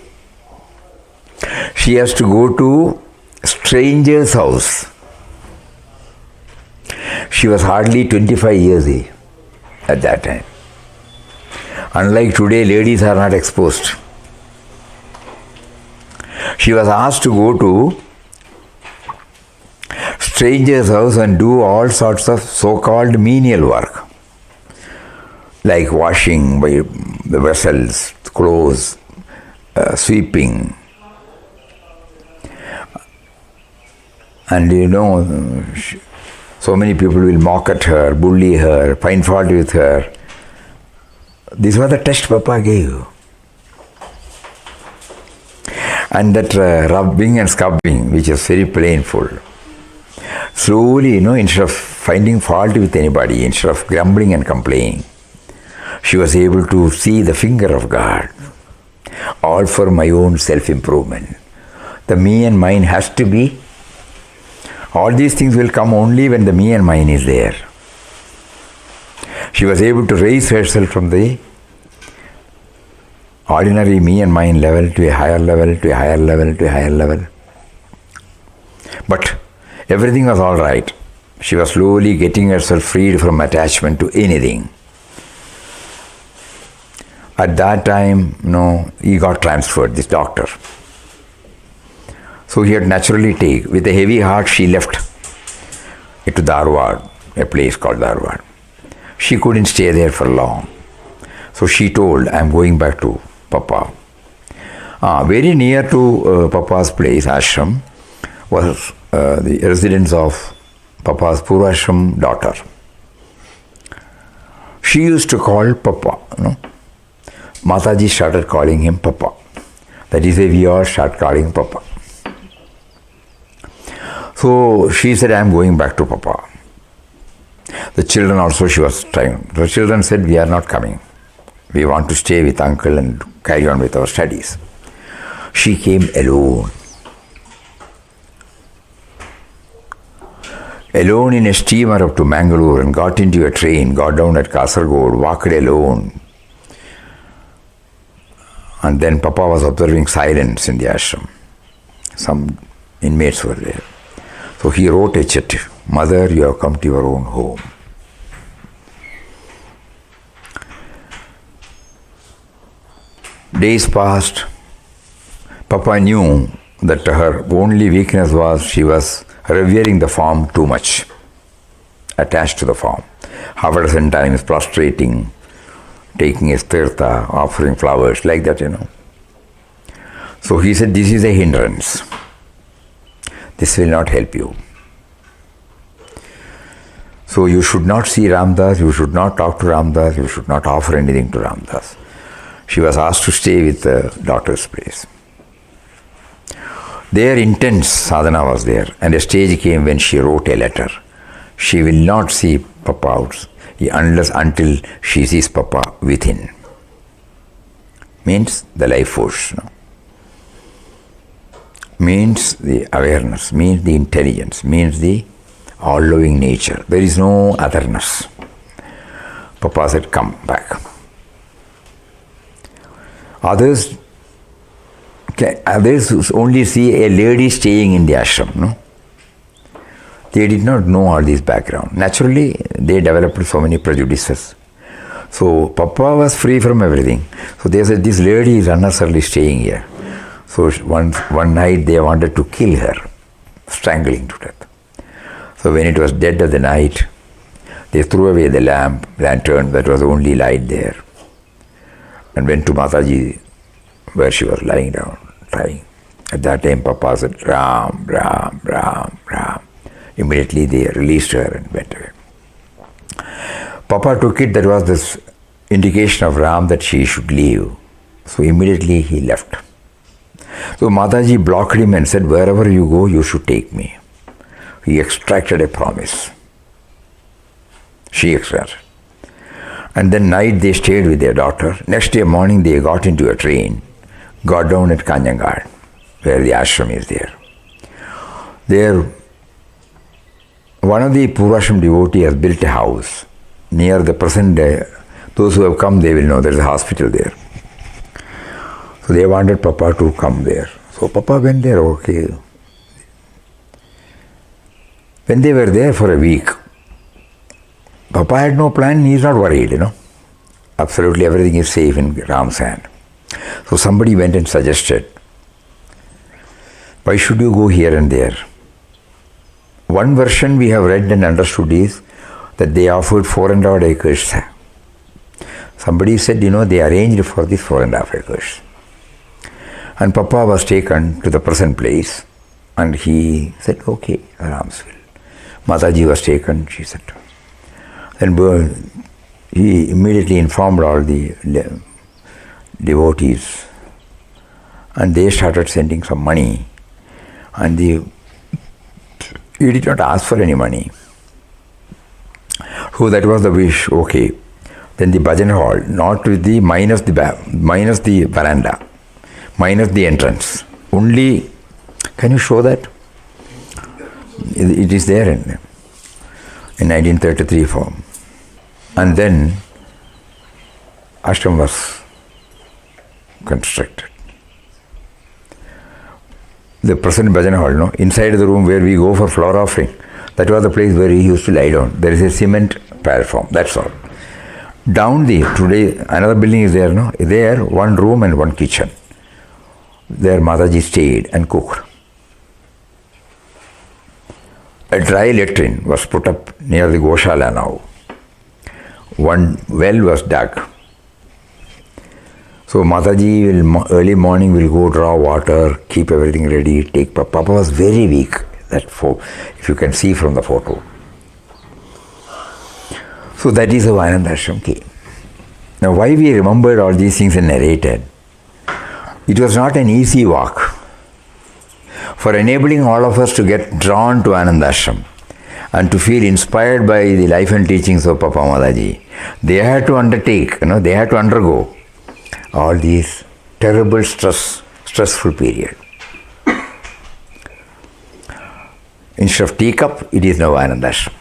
She has to go to stranger's house. She was hardly 25 years old at that time. Unlike today, ladies are not exposed. She was asked to go to stranger's house and do all sorts of so-called menial work, like washing the vessels, clothes, sweeping. And so many people will mock at her, bully her, find fault with her. This was the test Papa gave. And that rubbing and scrubbing, which is very painful. Slowly, instead of finding fault with anybody, instead of grumbling and complaining, she was able to see the finger of God. All for my own self-improvement. The me and mine has to be. All these things will come only when the me and mine is there. She was able to raise herself from the ordinary me and mine level to a higher level, to a higher level, to a higher level. But everything was all right. She was slowly getting herself freed from attachment to anything. At that time, he got transferred, this doctor. So he had naturally taken, with a heavy heart, she left it to Dharwad, a place called Dharwad. She couldn't stay there for long. So she told, I'm going back to Papa. Very near to Papa's place, ashram, was the residence of Papa's Purashram daughter. She used to call Papa. Mataji started calling him Papa. That is why we all start calling Papa. So she said, I am going back to Papa. The children also, she was trying. The children said, we are not coming. We want to stay with uncle and carry on with our studies. She came alone. Alone in a steamer up to Mangalore and got into a train, got down at Kasargod, walked alone. And then Papa was observing silence in the ashram. Some inmates were there. So he wrote a chit, Mother, you have come to your own home. Days passed. Papa knew that her only weakness was she was revering the form too much, attached to the form. Half a dozen times prostrating, taking a tirtha, offering flowers, like that, So he said, this is a hindrance. This will not help you. So you should not see Ramdas, you should not talk to Ramdas, you should not offer anything to Ramdas. She was asked to stay with the daughter's place. Their intense sadhana was there, and a stage came when she wrote a letter. She will not see Papa out until she sees Papa within. Means the life force. means the awareness, means the intelligence, means the all-loving nature. There is no otherness. Papa said, come back. Others only see a lady staying in the ashram, no? They did not know all this background. Naturally, they developed so many prejudices. So Papa was free from everything. So they said, this lady is unnecessarily staying here. So one night they wanted to kill her, strangling to death. So when it was dead of the night, they threw away the lantern that was the only light there, and went to Mataji where she was lying down, crying. At that time Papa said, Ram, Ram, Ram, Ram. Immediately they released her and went away. Papa took it that was this indication of Ram that she should leave. So immediately he left. So Mataji blocked him and said, wherever you go, you should take me. He extracted a promise. She extracted. And then night they stayed with their daughter. Next day morning they got into a train, got down at Kanyangar, where the ashram is there. There, one of the Purvashram devotees has built a house near the present day. Those who have come, they will know there is a hospital there. So they wanted Papa to come there. So Papa went there, okay. When they were there for a week, Papa had no plan, he is not worried, Absolutely everything is safe in Ram's hand. So somebody went and suggested, why should you go here and there? One version we have read and understood is that they offered 4.5 acres. Somebody said, they arranged for this 4.5 acres. And Papa was taken to the present place and he said, okay, Ram's will. Mataji was taken, she said. Then he immediately informed all the devotees and they started sending some money. And he did not ask for any money. So that was the wish, okay. Then the bhajan hall, not with the minus the veranda, minus the entrance. Only, can you show that? It is there in 1933 form. And then ashram was constructed. The present bhajan hall, inside the room where we go for flower offering, that was the place where he used to lie down. There is a cement platform, that's all. Down today another building is there, There, one room and one kitchen. There Mataji stayed and cooked. A dry latrine was put up near the Goshala now. One well was dug. So Mataji early morning will go draw water, keep everything ready, take Papa. Papa was very weak, if you can see from the photo. So that is how Ananda Ashram came. Now why we remembered all these things and narrated? It was not an easy walk. For enabling all of us to get drawn to Ananda Ashram and to feel inspired by the life and teachings of Papa Mataji, they had to undertake, they had to undergo all these terrible stressful period. Instead of teacup, it is now Ananda Ashram.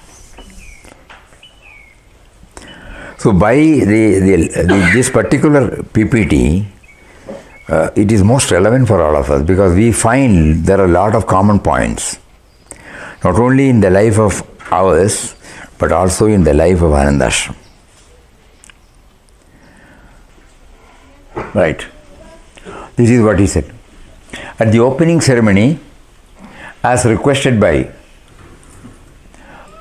So by this particular PPT, it is most relevant for all of us because we find there are a lot of common points, not only in the life of ours, but also in the life of Ananda Ashram. Right. This is what he said. At the opening ceremony, as requested by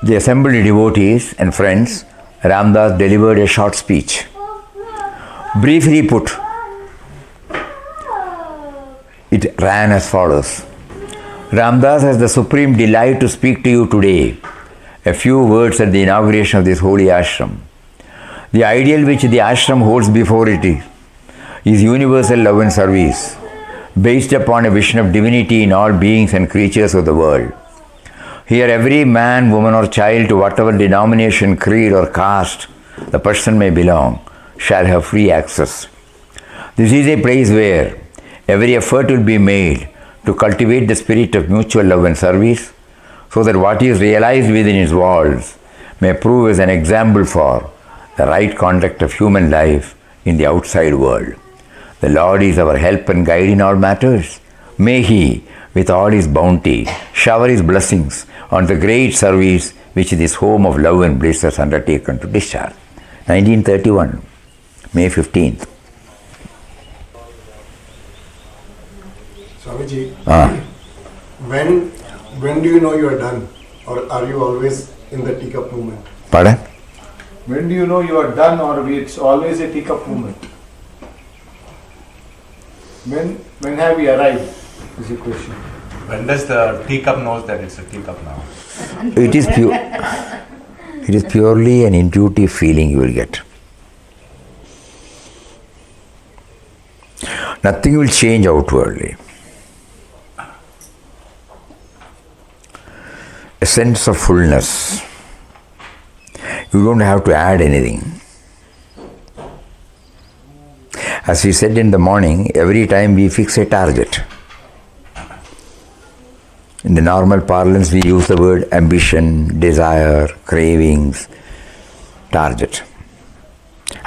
the assembled devotees and friends, Ramdas delivered a short speech. Briefly put, it ran as follows. Ramdas has the supreme delight to speak to you today. A few words at the inauguration of this holy ashram. The ideal which the ashram holds before it is universal love and service, based upon a vision of divinity in all beings and creatures of the world. Here every man, woman or child, to whatever denomination, creed or caste the person may belong, shall have free access. This is a place where every effort will be made to cultivate the spirit of mutual love and service, so that what is realized within its walls may prove as an example for the right conduct of human life in the outside world. The Lord is our help and guide in all matters. May He, with all His bounty, shower His blessings on the great service which this home of love and bliss has undertaken to discharge. 1931, May 15th. Swamiji, when do you know you are done? Or are you always in the teacup movement? Pardon? When do you know you are done, or it's always a teacup movement? When have we arrived? Is the question. When does the teacup knows that it's a teacup now? It is pure. It is purely an intuitive feeling you will get. Nothing will change outwardly. A sense of fullness. You don't have to add anything. As we said in the morning, every time we fix a target. In the normal parlance, we use the word ambition, desire, cravings, target.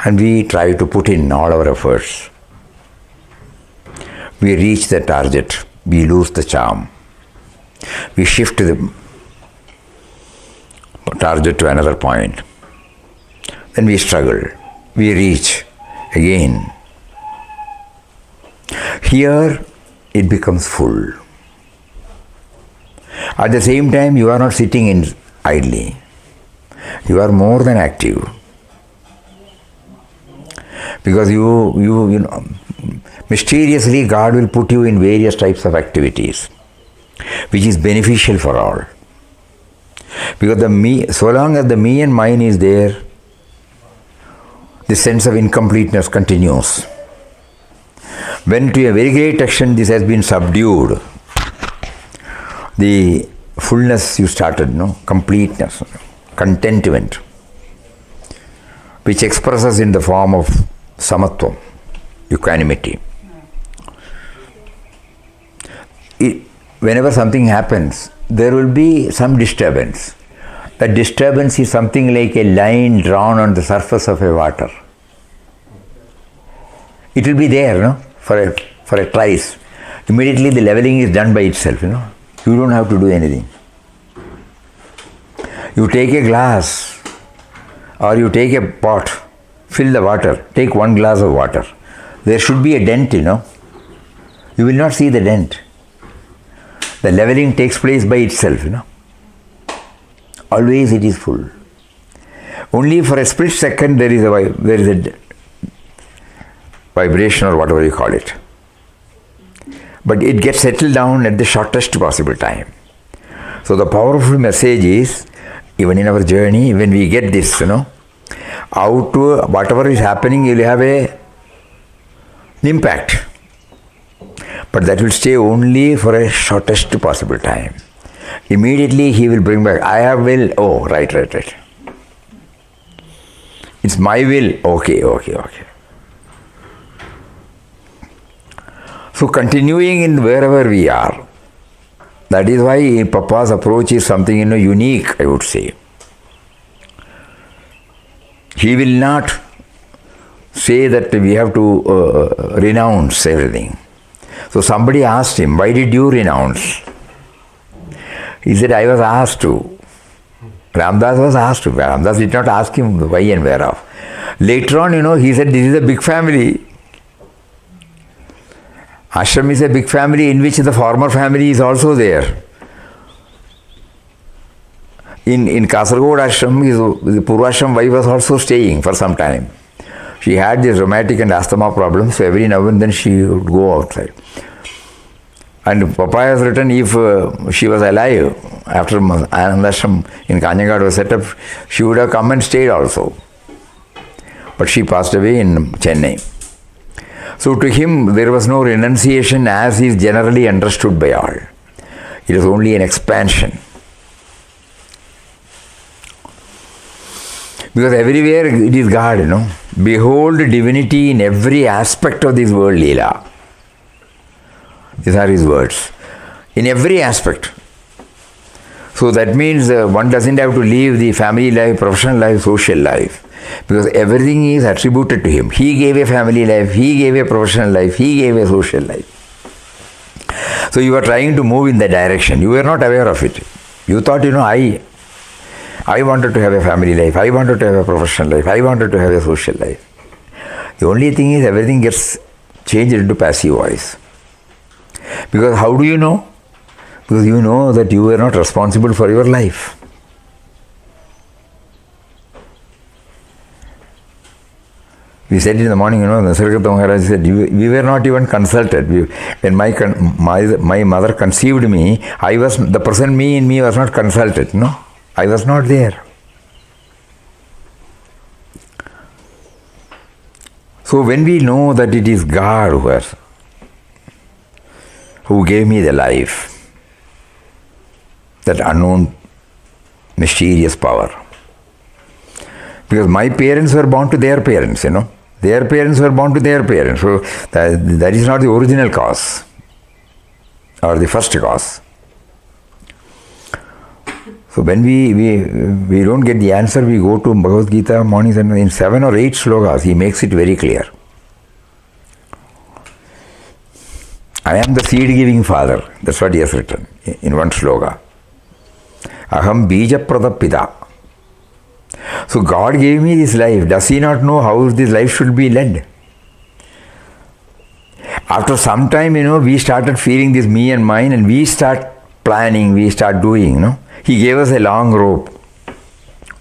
And we try to put in all our efforts. We reach the target, we lose the charm. We shift the target to another point. Then we struggle, we reach again. Here it becomes full. At the same time, you are not sitting in idly. You are more than active. Because you know, mysteriously God will put you in various types of activities, which is beneficial for all. Because so long as the me and mine is there, the sense of incompleteness continues. When to a very great extent this has been subdued, the fullness you started, completeness, contentment, which expresses in the form of samatvam, equanimity. Whenever something happens, there will be some disturbance. That disturbance is something like a line drawn on the surface of a water. It will be there, for a trice. Immediately the leveling is done by itself, You don't have to do anything. You take a glass or you take a pot, fill the water, take one glass of water. There should be a dent, You will not see the dent. The leveling takes place by itself, Always it is full. Only for a split second there is a vibration or whatever you call it. But it gets settled down at the shortest possible time. So the powerful message is, even in our journey, when we get this, whatever is happening, you will have an impact. But that will stay only for a shortest possible time. Immediately he will bring back, I have will, oh, right. It's my will, okay. So continuing in wherever we are, that is why Papa's approach is something unique, I would say. He will not say that we have to renounce everything. So somebody asked him, why did you renounce? He said, I was asked to. Ramdas was asked to. Ramdas did not ask him why and whereof. Later on, he said, this is a big family. Ashram is a big family in which the former family is also there. In Kasaragod Ashram, the Purvashram wife was also staying for some time. She had this rheumatic and asthma problems, so every now and then she would go outside. And Papa has written, if she was alive, after Anandashram in Kanyagad was set up, she would have come and stayed also. But she passed away in Chennai. So to him, there was no renunciation as is generally understood by all. It was only an expansion. Because everywhere it is God, Behold divinity in every aspect of this world, Leela. These are his words. in every aspect. So that means one doesn't have to leave the family life, professional life, social life, because everything is attributed to him. He gave a family life, he gave a professional life, he gave a social life. So you are trying to move in that direction. You were not aware of it. You thought, I wanted to have a family life, I wanted to have a professional life, I wanted to have a social life. The only thing is everything gets changed into passive voice. Because how do you know? Because you know that you were not responsible for your life. We said in the morning, Nisargadatta Maharaj said, we were not even consulted. When my mother conceived me, the person me in me was not consulted. No, I was not there. So when we know that it is God who gave me the life, that unknown mysterious power. Because my parents were born to their parents, Their parents were born to their parents. So that is not the original cause or the first cause. So when we don't get the answer, we go to Bhagavad Gita mornings and in 7 or 8 slokas, he makes it very clear. I am the seed-giving father. That's what he has written in one sloka. Aham bija pradapita. So God gave me this life. Does he not know how this life should be led? After some time, we started feeling this me and mine, and we start planning, we start doing, He gave us a long rope.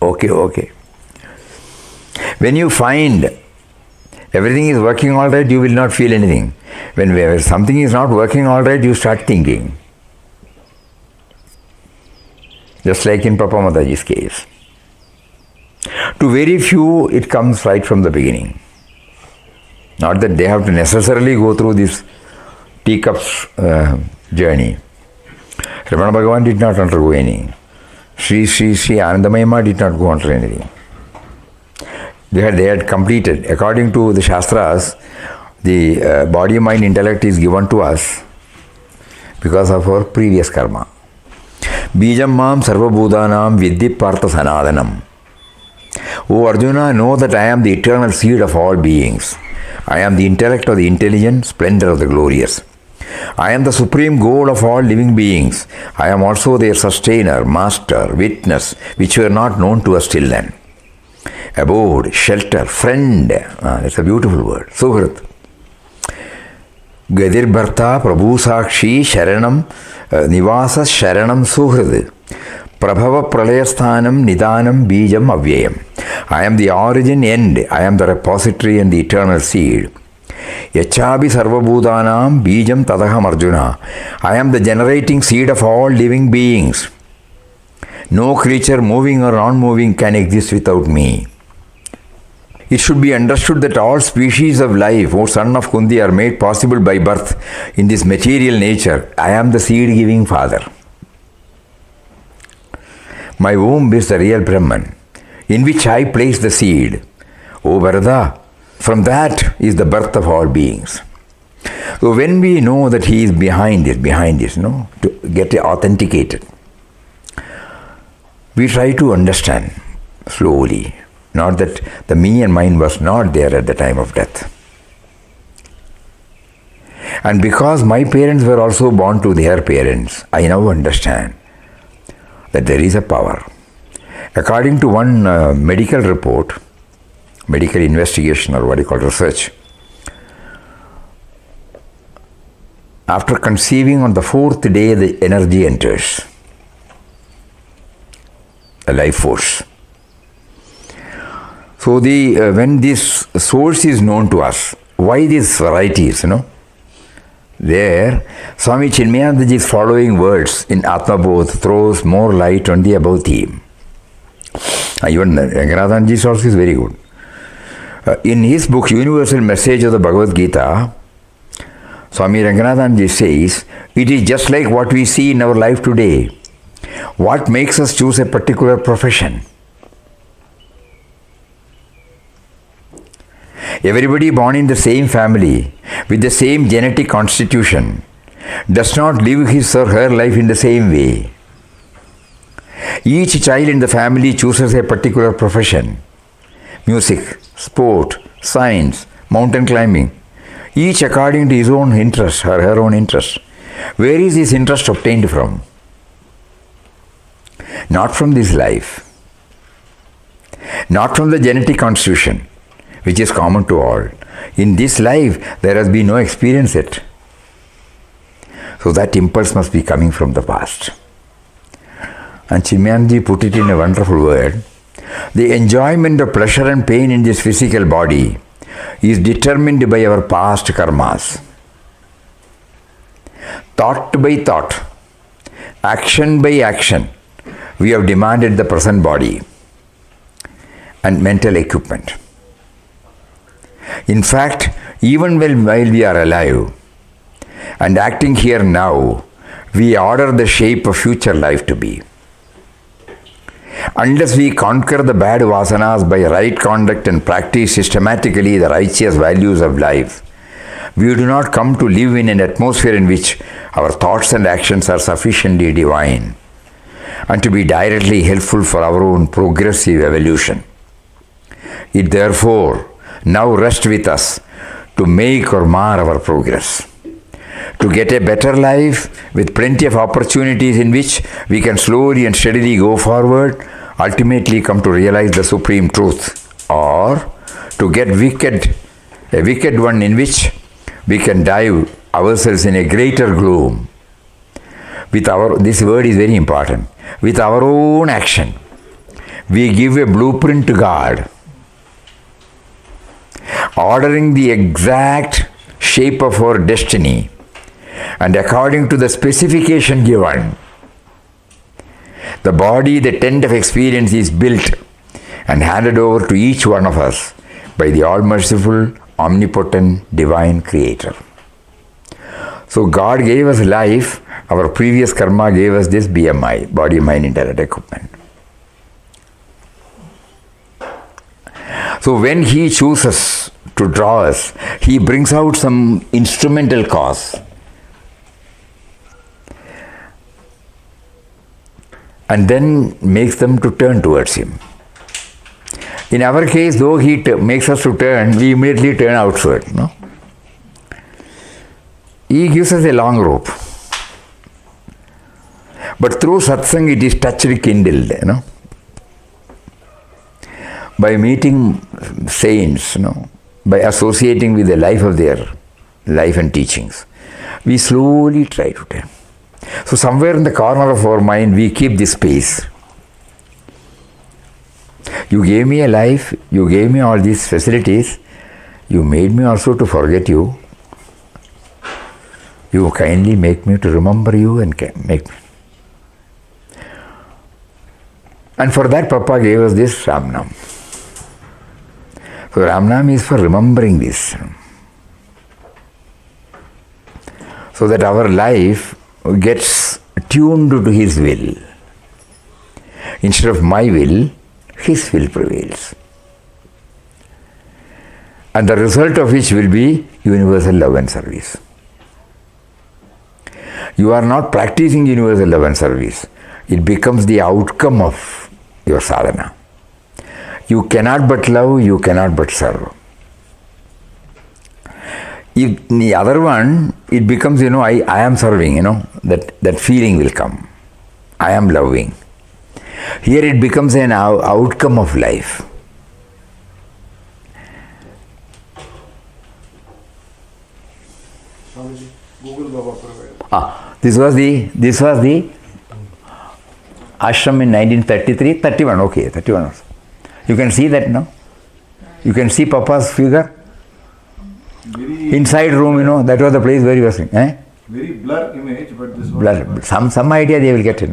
Okay. When you find everything is working all right, you will not feel anything. When something is not working all right, you start thinking. Just like in Pujya Mataji's case. To very few, it comes right from the beginning. Not that they have to necessarily go through this teacups journey. Ramana Bhagavan did not undergo any. Sri Anandamayama did not go under anything. They had completed. According to the Shastras, the body, mind, intellect is given to us because of our previous karma. Bijam mam sarva bhudanam vidhi partha sanadanam. O Arjuna, know that I am the eternal seed of all beings. I am the intellect of the intelligent, splendor of the glorious. I am the supreme goal of all living beings. I am also their sustainer, master, witness, which were not known to us till then. Abode, shelter, friend. That's a beautiful word. Suhrit. Gadir Bharta Prabhu Sakshi Sharanam Nivasa Sharanam Suhrid. Prabhava Pralayasthanam Nidanam Bijam Avyayam. I am the origin end. I am the repository and the eternal seed. Yachabi Sarvabhudanam Bijam Tadaham Arjuna. I am the generating seed of all living beings. No creature moving or non-moving can exist without me. It should be understood that all species of life, O son of Kundi, are made possible by birth in this material nature. I am the seed-giving father. My womb is the real Brahman, in which I place the seed. O Bharata, from that is the birth of all beings. So when we know that he is behind this, to get authenticated, we try to understand slowly. Not that the me and mine was not there at the time of death. And because my parents were also born to their parents, I now understand that there is a power. According to one medical report, medical investigation or what you call research, after conceiving on the 4th day, the energy enters, a life force. So when this source is known to us, why these varieties, There, Swami Chinmayanandaji's following words in Atmabodh throws more light on the above theme. Even Ranganathanji's also is very good. In his book, Universal Message of the Bhagavad Gita, Swami Ranganathanji says, it is just like what we see in our life today. What makes us choose a particular profession? Everybody born in the same family, with the same genetic constitution, does not live his or her life in the same way. Each child in the family chooses a particular profession: music, sport, science, mountain climbing, each according to his own interest or her own interest. Where is this interest obtained from? Not from this life, not from the genetic constitution, which is common to all. In this life, there has been no experience yet. So that impulse must be coming from the past. And Chimyanji put it in a wonderful word. The enjoyment of pleasure and pain in this physical body is determined by our past karmas. Thought by thought, action by action, we have demanded the present body and mental equipment. In fact, even while we are alive and acting here now, we order the shape of future life to be. Unless we conquer the bad vasanas by right conduct and practice systematically the righteous values of life, we do not come to live in an atmosphere in which our thoughts and actions are sufficiently divine and to be directly helpful for our own progressive evolution. It therefore now rests with us to make or mar our progress, to get a better life with plenty of opportunities in which we can slowly and steadily go forward, ultimately come to realize the supreme truth, or to get a wicked one in which we can dive ourselves in a greater gloom. This word is very important. With our own action, we give a blueprint to God, ordering the exact shape of our destiny, and according to the specification given, the body, the tent of experience is built and handed over to each one of us by the all-merciful, omnipotent, divine Creator. So God gave us life, our previous karma gave us this BMI, body, mind, intellect, equipment. So when He chooses to draw us, He brings out some instrumental cause. And then makes them to turn towards Him. In our case, though He makes us to turn, we immediately turn outward. No? He gives us a long rope. But through satsang, it is touched, kindled. By meeting saints, by associating with the life of their life and teachings, we slowly try to turn. So somewhere in the corner of our mind, we keep this space. You gave me a life, you gave me all these facilities, you made me also to forget you. You kindly make me to remember you and make me. And for that, Papa gave us this Ramnam. So Ramnam is for remembering this. So that our life gets tuned to His will. Instead of my will, His will prevails. And the result of which will be universal love and service. You are not practicing universal love and service. It becomes the outcome of your sadhana. You cannot but love, you cannot but serve. If the other one, it becomes, I am serving, that feeling will come. I am loving. Here it becomes an outcome of life. Swamiji, Google Baba provided. This was the ashram in 1933, 31, okay, 31 also. You can see that now. You can see Papa's figure. Very inside room, that was the place where he was sitting. Very blur image, but this Blur. one. Some idea they will get, If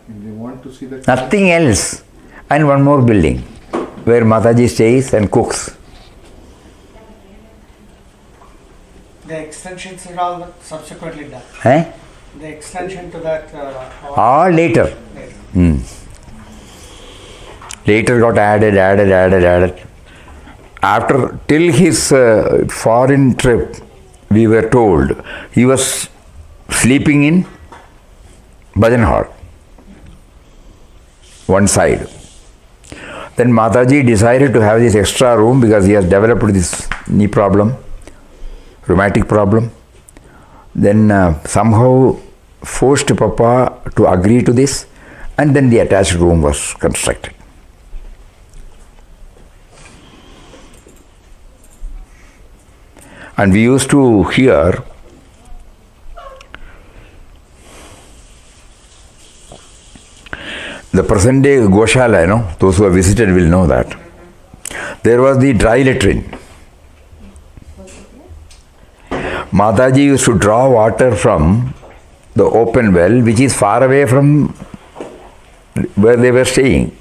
they want to see that. Nothing else. And one more building where Mataji stays and cooks. The extensions are all subsequently done. The extension to that All later. Later got added. Till his foreign trip we were told, he was sleeping in bhajan hall, one side. Then Mataji decided to have this extra room because he has developed this knee problem, rheumatic problem. Then somehow forced Papa to agree to this, and then the attached room was constructed. And we used to hear the present day Goshala, those who have visited will know that. There was the dry latrine. Mataji used to draw water from the open well, which is far away from where they were staying.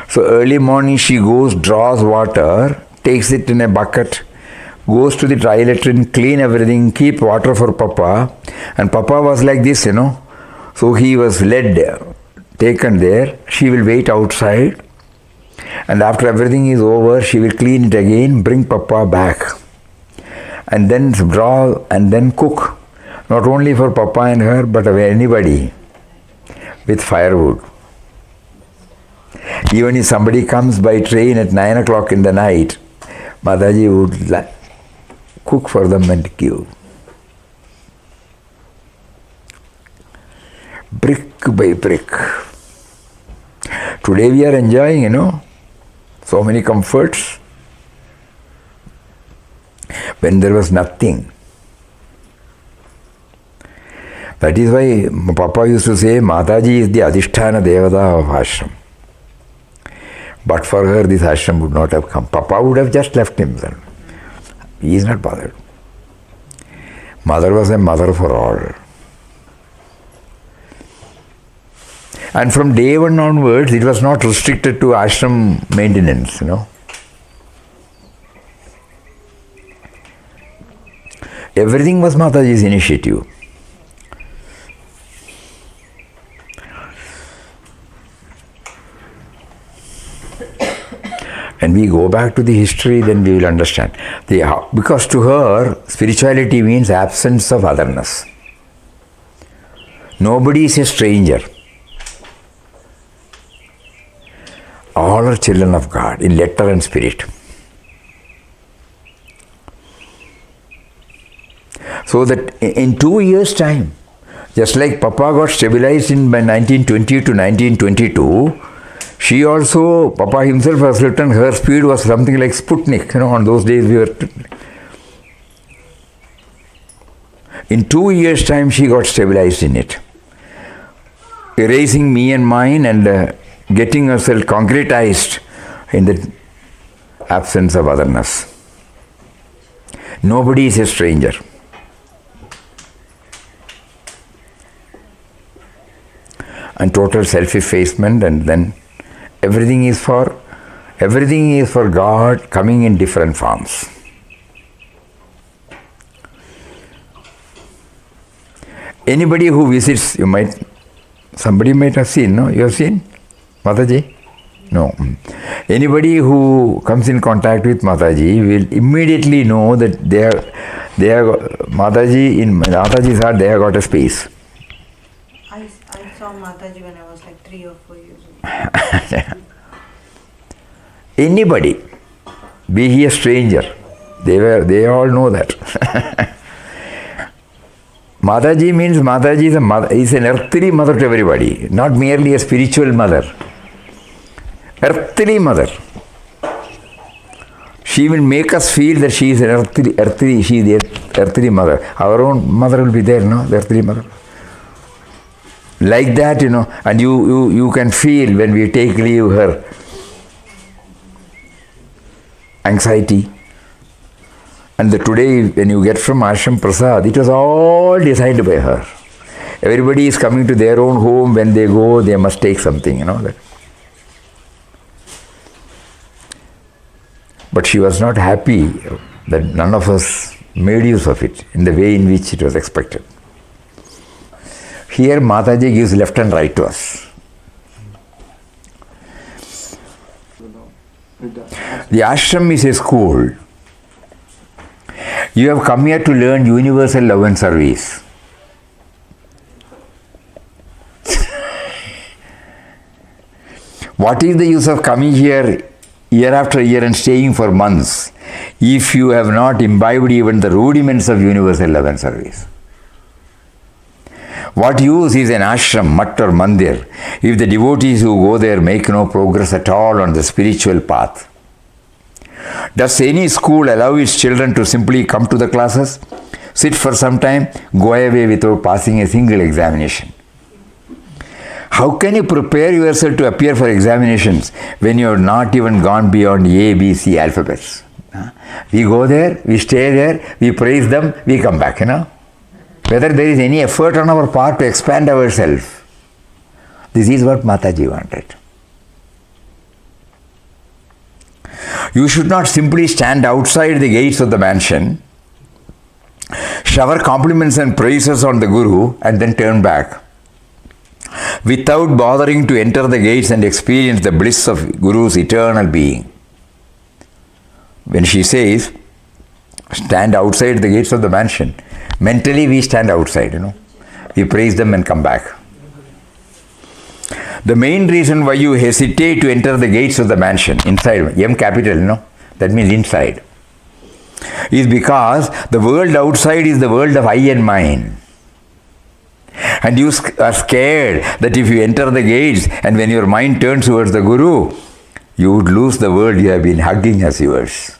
So early morning she goes, draws water, takes it in a bucket, goes to the dry latrine, clean everything, keep water for Papa. And Papa was like this, So he was led, taken there. She will wait outside. And after everything is over, she will clean it again, bring Papa back. And then draw and then cook. Not only for Papa and her, but for anybody with firewood. Even if somebody comes by train at 9 o'clock in the night, Mataji would cook for them and give. Brick by brick. Today we are enjoying, so many comforts. When there was nothing. That is why Papa used to say, Mataji is the Adhisthana Devata of ashram. But for her, this ashram would not have come. Papa would have just left himself. He is not bothered. Mother was a mother for all. And from day one onwards, it was not restricted to ashram maintenance, Everything was Mataji's initiative. And we go back to the history, then we will understand. Because to her, spirituality means absence of otherness. Nobody is a stranger. All are children of God in letter and spirit. So that in 2 years' time, just like Papa got stabilized by 1920 to 1922, she also, Papa himself has written, her speed was something like Sputnik. On those days we were. In 2 years' time, she got stabilized in it. Erasing me and mine and getting herself concretized in the absence of otherness. Nobody is a stranger. And total self-effacement, and then everything is for God coming in different forms. Anybody who visits, somebody might have seen, no? You have seen Mataji? No. Anybody who comes in contact with Mataji will immediately know that Mataji's heart, they have got a space. I saw Mataji when I was like 3 or 4 years old. Anybody, be he a stranger, they all know that. Mataji means Mataji is a mother, is an earthly mother to everybody, not merely a spiritual mother. Earthly mother. She will make us feel that she is an earthly, she is the earthly mother. Our own mother will be there, the earthly mother. Like that, and you can feel when we take leave her anxiety. And today, when you get from Ashram Prasad, it was all decided by her. Everybody is coming to their own home. When they go, they must take something, But she was not happy that none of us made use of it in the way in which it was expected. Here Mataji gives left and right to us. The ashram is a school. You have come here to learn universal love and service. What is the use of coming here year after year and staying for months if you have not imbibed even the rudiments of universal love and service? What use is an ashram, mutt or mandir if the devotees who go there make no progress at all on the spiritual path? Does any school allow its children to simply come to the classes, sit for some time, go away without passing a single examination? How can you prepare yourself to appear for examinations when you have not even gone beyond A, B, C alphabets? We go there, we stay there, we praise them, we come back, Whether there is any effort on our part to expand ourselves. This is what Mataji wanted. You should not simply stand outside the gates of the mansion, shower compliments and praises on the Guru, and then turn back, without bothering to enter the gates and experience the bliss of Guru's eternal being. When she says, stand outside the gates of the mansion, mentally we stand outside, We praise them and come back. The main reason why you hesitate to enter the gates of the mansion, inside, M capital, that means inside, is because the world outside is the world of I and mine. And you are scared that if you enter the gates and when your mind turns towards the Guru, you would lose the world you have been hugging as yours.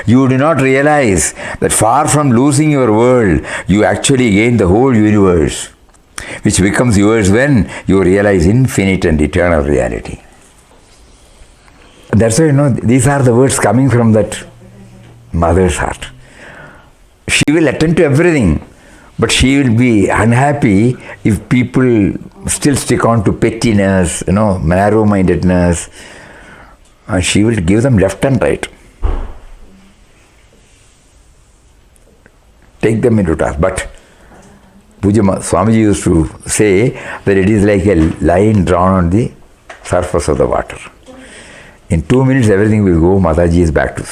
You do not realize that far from losing your world, you actually gain the whole universe, which becomes yours when you realize infinite and eternal reality. That's why, these are the words coming from that mother's heart. She will attend to everything, but she will be unhappy if people still stick on to pettiness, narrow-mindedness, and she will give them left and right. Take them into task. But Swamiji used to say that it is like a line drawn on the surface of the water. In 2 minutes, everything will go. Mataji is back to.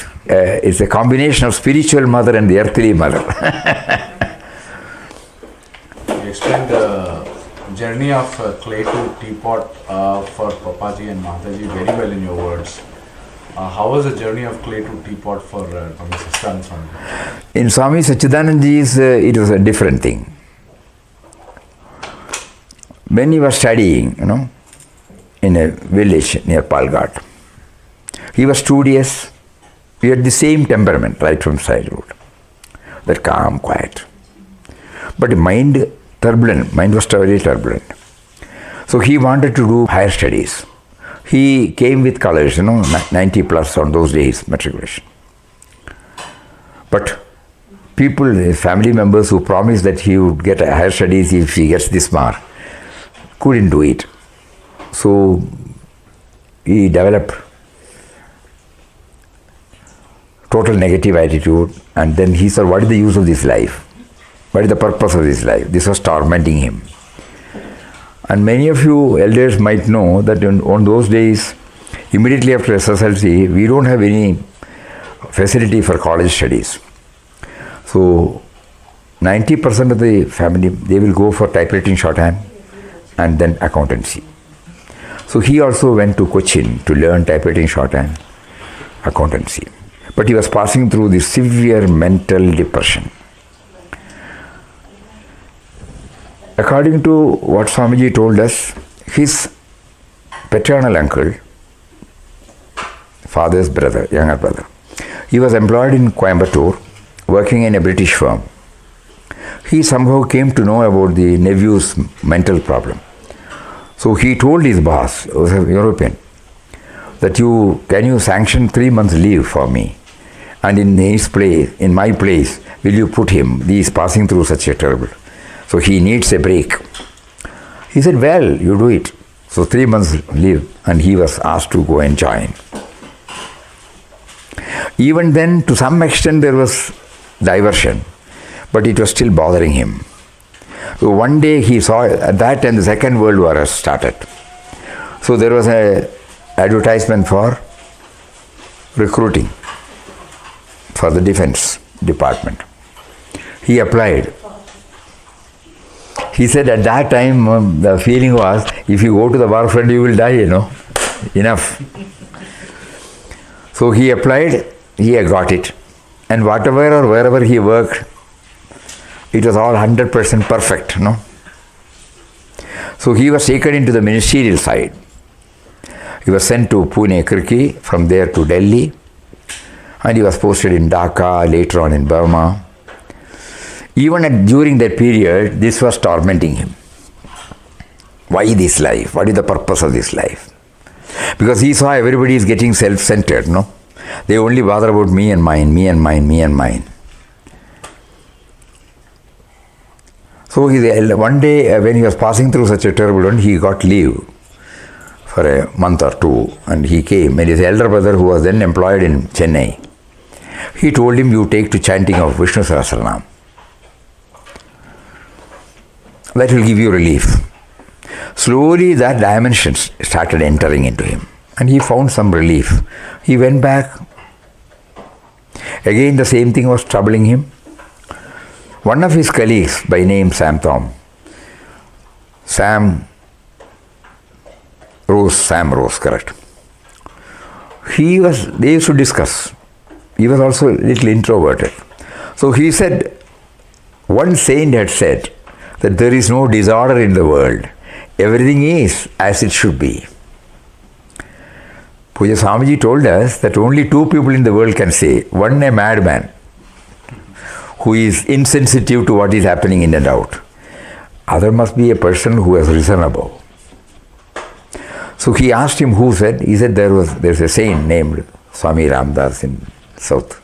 It's a combination of spiritual mother and the earthly mother. You explained the journey of clay to teapot for Papaji and Mataji very well in your words. How was the journey of clay to teapot for Mrs. Swami? In Swami Satchidanandaji's, it was a different thing. When he was studying, in a village near Palghat, he was studious. He had the same temperament right from childhood, that calm, quiet. But mind was very turbulent. So he wanted to do higher studies. He came with colors, 90 plus on those days, matriculation. But people, his family members who promised that he would get higher studies if he gets this mark, couldn't do it. So he developed total negative attitude, and then he said, what is the use of this life? What is the purpose of this life? This was tormenting him. And many of you elders might know that on those days, immediately after SSLC, we don't have any facility for college studies. So 90% of the family, they will go for typewriting shorthand and then accountancy. So he also went to Cochin to learn typewriting shorthand, accountancy. But he was passing through this severe mental depression. According to what Swamiji told us, his paternal uncle, father's brother, younger brother, he was employed in Coimbatore, working in a British firm. He somehow came to know about the nephew's mental problem. So he told his boss, who was a European, that can you sanction 3 months leave for me? And in my place, will you put him? He is passing through such a terrible. So he needs a break. He said, well, you do it. So 3 months leave, and he was asked to go and join. Even then, to some extent, there was diversion, but it was still bothering him. So one day he saw that, and the Second World War has started. So there was an advertisement for recruiting for the defense. department. He applied. He said at that time the feeling was, if you go to the war front you will die, enough. So he applied, he got it. And whatever or wherever he worked, it was all 100% perfect, So he was taken into the ministerial side. He was sent to Pune, Kirki, from there to Delhi, and he was posted in Dhaka, later on in Burma. Even during that period, this was tormenting him. Why this life? What is the purpose of this life? Because he saw everybody is getting self-centered, They only bother about me and mine, me and mine, me and mine. So one day when he was passing through such a terrible one, he got leave for a month or two, and he came, and his elder brother, who was then employed in Chennai, he told him, you take to chanting of Vishnu Sahasranam. That will give you relief. Slowly that dimension started entering into him, and he found some relief. He went back. Again the same thing was troubling him. One of his colleagues by name Sam Rose, correct. They used to discuss. He was also a little introverted. So he said, one saint had said that there is no disorder in the world. Everything is as it should be. Pujya Swamiji told us that only two people in the world can say, one a madman who is insensitive to what is happening in and out. Other must be a person who has risen above. So he asked him who said. He said there's a saint named Swami Ramdas in South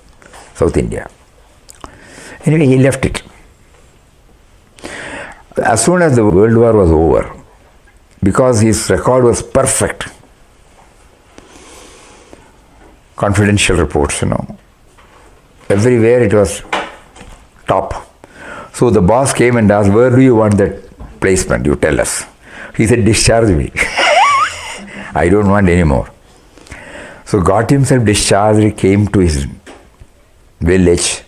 India. Anyway, he left it. As soon as the World War was over, because his record was perfect, confidential reports, everywhere it was top. So the boss came and asked, where do you want that placement? You tell us. He said, discharge me. I don't want any more. So got himself discharged, came to his village.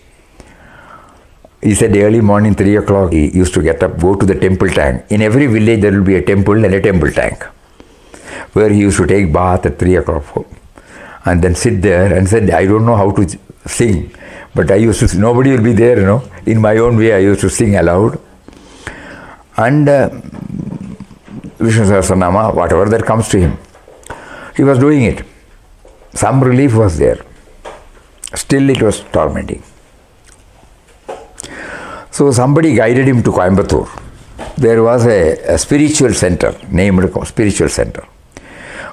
He said early morning 3 o'clock he used to get up, go to the temple tank. In every village there will be a temple and a temple tank, where he used to take bath at 3 o'clock and then sit there and said, I don't know how to sing, but I used to, nobody will be there, In my own way I used to sing aloud. And Vishnu Sahasranama, whatever that comes to him, he was doing it. Some relief was there. Still it was tormenting. So somebody guided him to Coimbatore. There was a spiritual center, named Spiritual Center,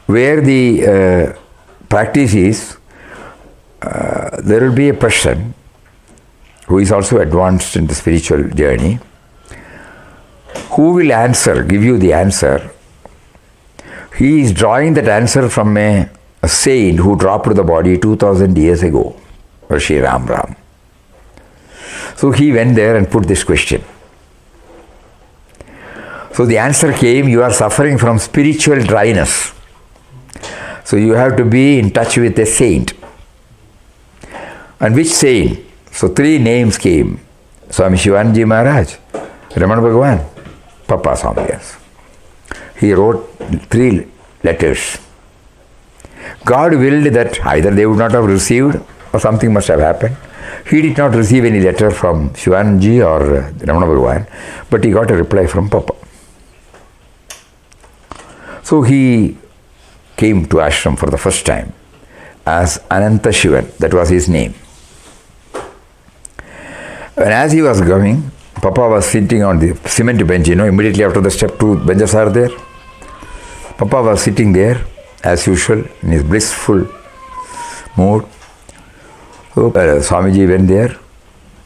where the practice is, there will be a person who is also advanced in the spiritual journey, who will give you the answer. He is drawing that answer from a saint who dropped the body 2000 years ago, Sri Ram. So he went there and put this question. So the answer came, you are suffering from spiritual dryness. So you have to be in touch with a saint. And which saint? So 3 names came. Swami Shivanji Maharaj, Ramana Bhagavan, Papa Swami. He wrote 3 letters. God willed that either they would not have received or something must have happened. He did not receive any letter from Shivanji or Ramana Bhagavan, but he got a reply from Papa. So he came to ashram for the first time as Ananta Shivan, that was his name. And as he was going, Papa was sitting on the cement bench, immediately after the step 2 benches are there. Papa was sitting there as usual in his blissful mood. So Swamiji went there,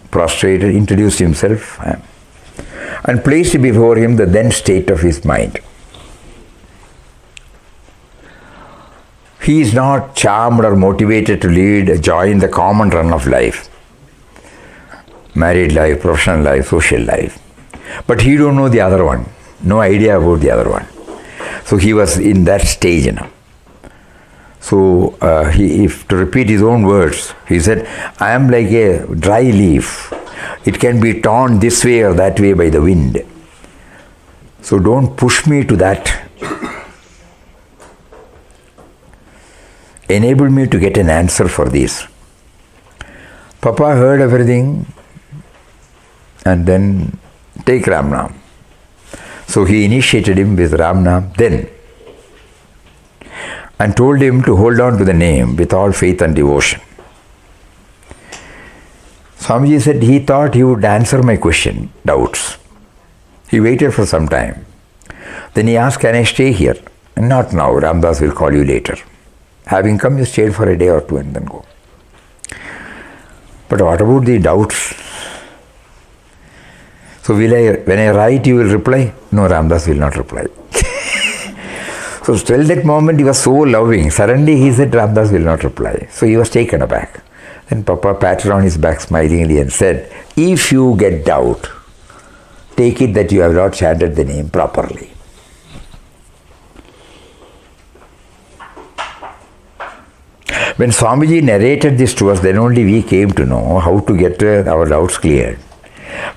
prostrated, introduced himself and placed before him the then state of his mind. He is not charmed or motivated to join the common run of life. Married life, professional life, social life. But he don't know the other one. No idea about the other one. So he was in that stage, So, if to repeat his own words, he said, I am like a dry leaf. It can be torn this way or that way by the wind. So don't push me to that. Enable me to get an answer for this. Papa heard everything and then take Ram Nam. So he initiated him with Ram Nam then and told him to hold on to the name with all faith and devotion. Swamiji said he thought he would answer my question, doubts. He waited for some time. Then he asked, can I stay here? Not now, Ramdas will call you later. Having come, you stayed for a day or two and then go. But what about the doubts? So when I write, you will reply? No, Ramdas will not reply. So till that moment, he was so loving. Suddenly he said, Ramdas will not reply. So he was taken aback. Then Papa patted on his back smilingly and said, if you get doubt, take it that you have not chanted the name properly. When Swamiji narrated this to us, then only we came to know how to get our doubts cleared.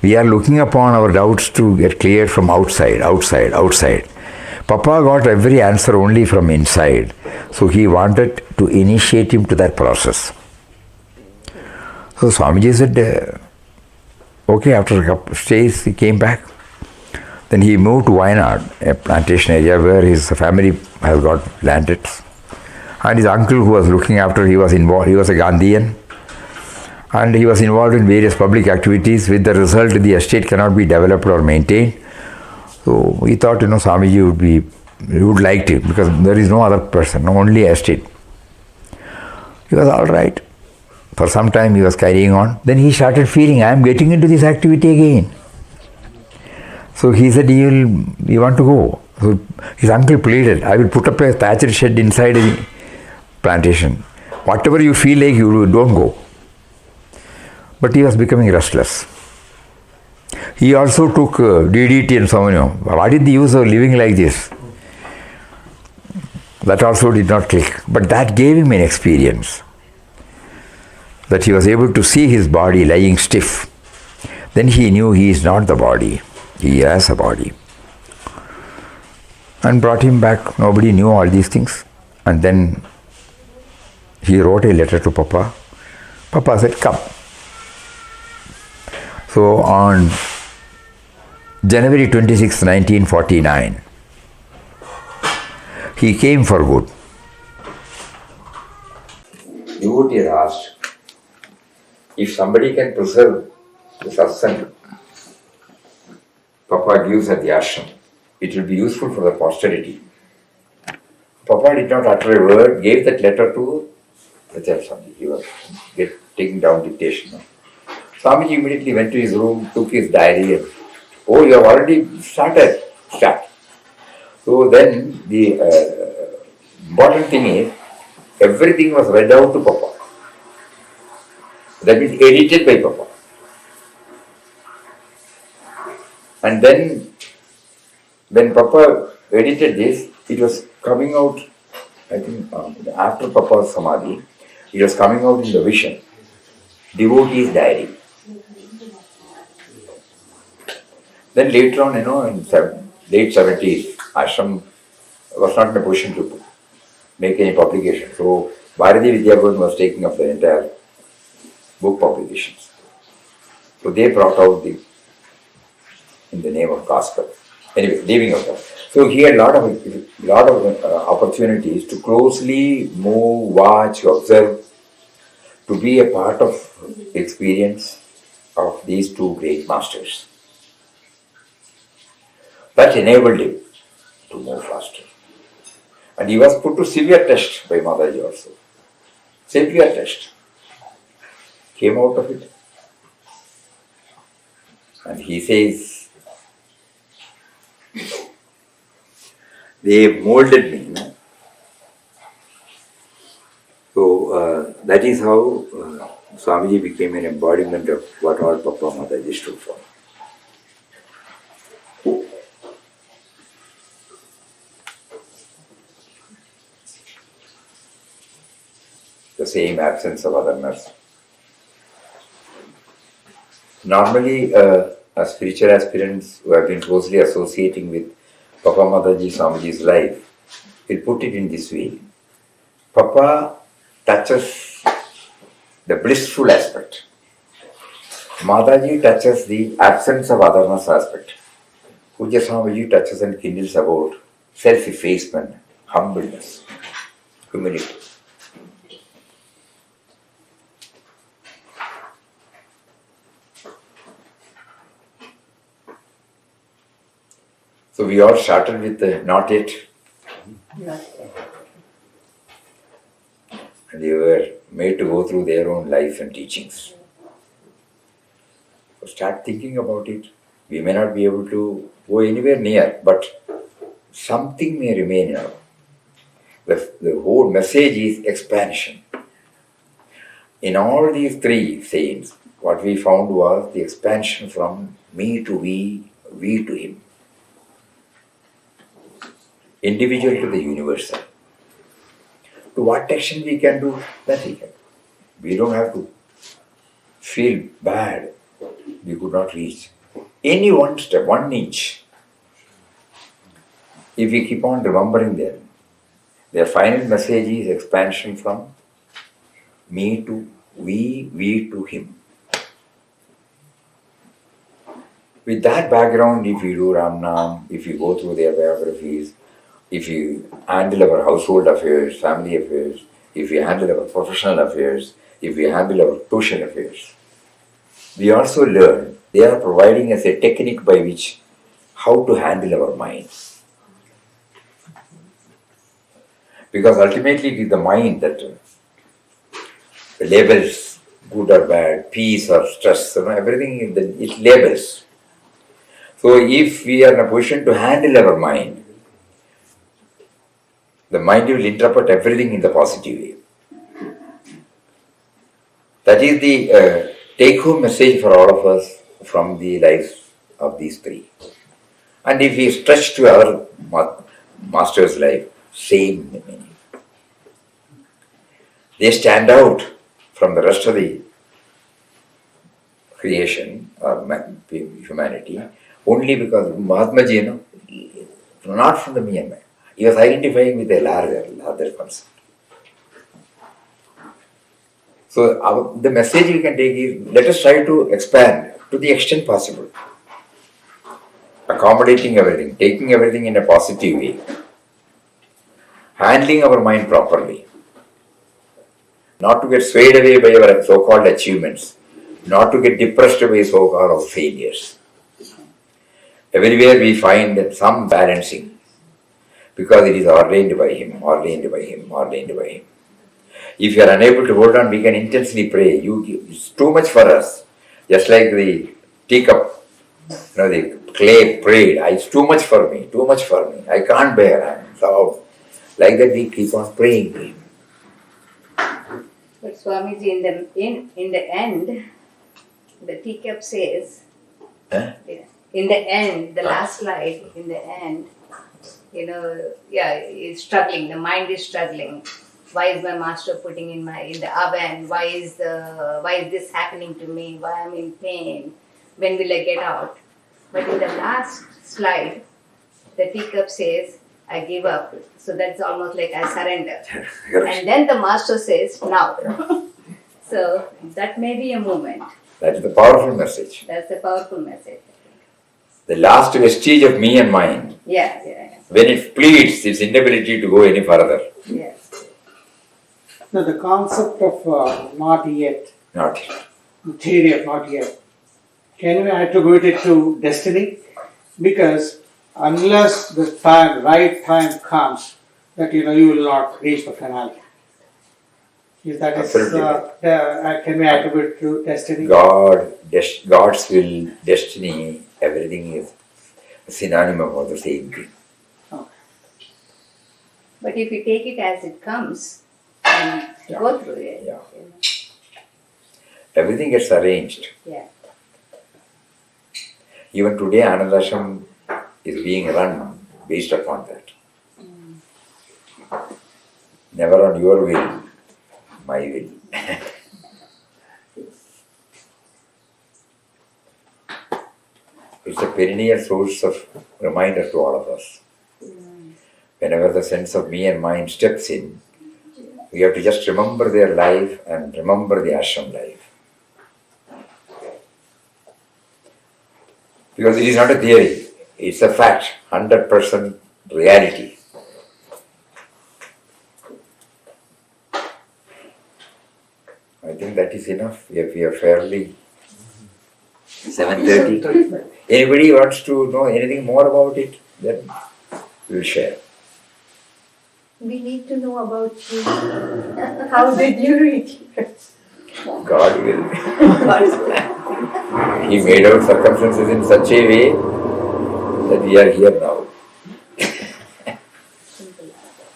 We are looking upon our doubts to get cleared from outside. Papa got every answer only from inside. So he wanted to initiate him to that process. So Swamiji said, okay, after a couple of stays, he came back. Then he moved to Wayanad, a plantation area where his family has got landed. And his uncle who was looking after, he was involved, he was a Gandhian. And he was involved in various public activities. With the result, the estate cannot be developed or maintained. So he thought, Swamiji would like it because there is no other person, only estate. He was all right. For some time he was carrying on. Then he started feeling, I am getting into this activity again. So he said, you want to go. So his uncle pleaded, I will put up a thatched shed inside the plantation. Whatever you feel like, you don't go. But he was becoming restless. He also took DDT and so on. What is the use of living like this? That also did not click. But that gave him an experience. That he was able to see his body lying stiff. Then he knew he is not the body. He has a body. And brought him back. Nobody knew all these things. And then he wrote a letter to Papa. Papa said, come. So on January 26, 1949, he came for good. Devotee had asked, if somebody can preserve the Satsang Papa gives at the ashram, it will be useful for the posterity. Papa did not utter a word, gave that letter to the Swami. He was taking down dictation. Swamiji immediately went to his room, took his diary and, oh, you have already started. Start. So then the important thing is, everything was read out to Papa. That means edited by Papa. And then when Papa edited this, it was coming out, I think after Papa's Samadhi, it was coming out in the vision. Devotee's diary. Then later on, in late 70s, ashram was not in a position to make any publication. So Bharati Vidyagon was taking up the entire book publications. So they brought out in the name of gospel. Anyway, leaving out that. So he had a lot of opportunities to closely move, watch, observe, to be a part of experience of these two great masters. That enabled him to move faster. And he was put to severe test by Mataji also. Severe test. Came out of it. And he says, they molded me. So that is how Swamiji became an embodiment of what all Papa Mataji stood for. same absence of otherness. Normally, spiritual aspirants who have been closely associating with Papa Mataji Swamiji's life will put it in this way. Papa touches the blissful aspect. Mataji touches the absence of otherness aspect. Pujya Swamiji touches and kindles about self-effacement, humbleness, humility. So we all started with the not yet. And they were made to go through their own life and teachings. So start thinking about it. We may not be able to go anywhere near, but something may remain now. The whole message is expansion. In all these three sayings, what we found was the expansion from me to we to him. Individual to the universal. To what extent we can do that we can. We don't have to feel bad. We could not reach any one step, 1 inch. If we keep on remembering them, their final message is expansion from me to we to him. With that background, if we do Ram Nam, if we go through their biographies, if we handle our household affairs, family affairs, if we handle our professional affairs, if we handle our social affairs, we also learn they are providing us a technique by which how to handle our minds. Because ultimately it is the mind that labels good or bad, peace or stress, everything it labels. So if we are in a position to handle our mind, the mind will interpret everything in the positive way. That is the take-home message for all of us from the lives of these three. And if we stretch to our master's life, same meaning. They stand out from the rest of the creation or humanity only because Mahatmaji, not from the me and me. He was identifying with a larger concept. So the message we can take is, let us try to expand to the extent possible. Accommodating everything, taking everything in a positive way. Handling our mind properly. Not to get swayed away by our so-called achievements. Not to get depressed by so-called failures. Everywhere we find some balancing. Because it is ordained by him, ordained by him, ordained by him. If you are unable to hold on, we can intensely pray. It's too much for us. Just like the teacup, the clay prayed, it's too much for me, too much for me. I can't bear. So, like that we keep on praying to him. But Swamiji, in the end, the teacup says, in the end, the last slide, in the end, it's struggling. The mind is struggling. Why is my master putting in the oven? Why is this happening to me? Why I'm in pain? When will I get out? But in the last slide, the teacup says, I give up. So that's almost like I surrender. And then the master says, now. So that may be a moment. That is the powerful message. That's the powerful message. The last vestige of me and mine. Yeah. When it pleads its inability to go any further. Yes. Now the concept of not yet. Not yet. The theory of not yet. Can we attribute it to destiny? Because unless the right time comes, that you will not reach the finale. If that is, can we attribute to destiny? God's will, destiny, everything is a synonym of the same thing. Okay. But if you take it as it comes and go through it. Yeah. Everything gets arranged. Yeah. Even today, Anand Ashram is being run based upon that. Never on your will, my will. It's a perennial source of reminder to all of us. Whenever the sense of me and mine steps in, we have to just remember their life and remember the ashram life. Because it is not a theory, it's a fact, 100% reality. I think that is enough. We are fairly 7:30. Anybody wants to know anything more about it, then we will share. We need to know about you. How did you reach here? God will. He made our circumstances in such a way that we are here now.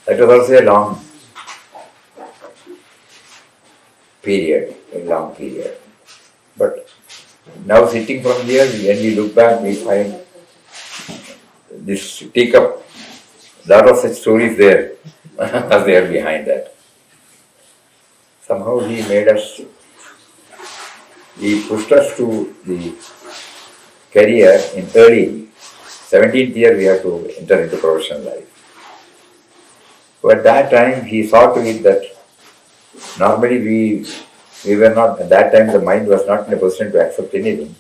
That was also a long period, But now sitting from here, when we look back, we find this teacup, lot of such stories there, are there behind that. Somehow he pushed us to the career in early 17th year we have to enter into professional life. So at that time he saw to it that normally we were not, at that time the mind was not in a position to accept anything.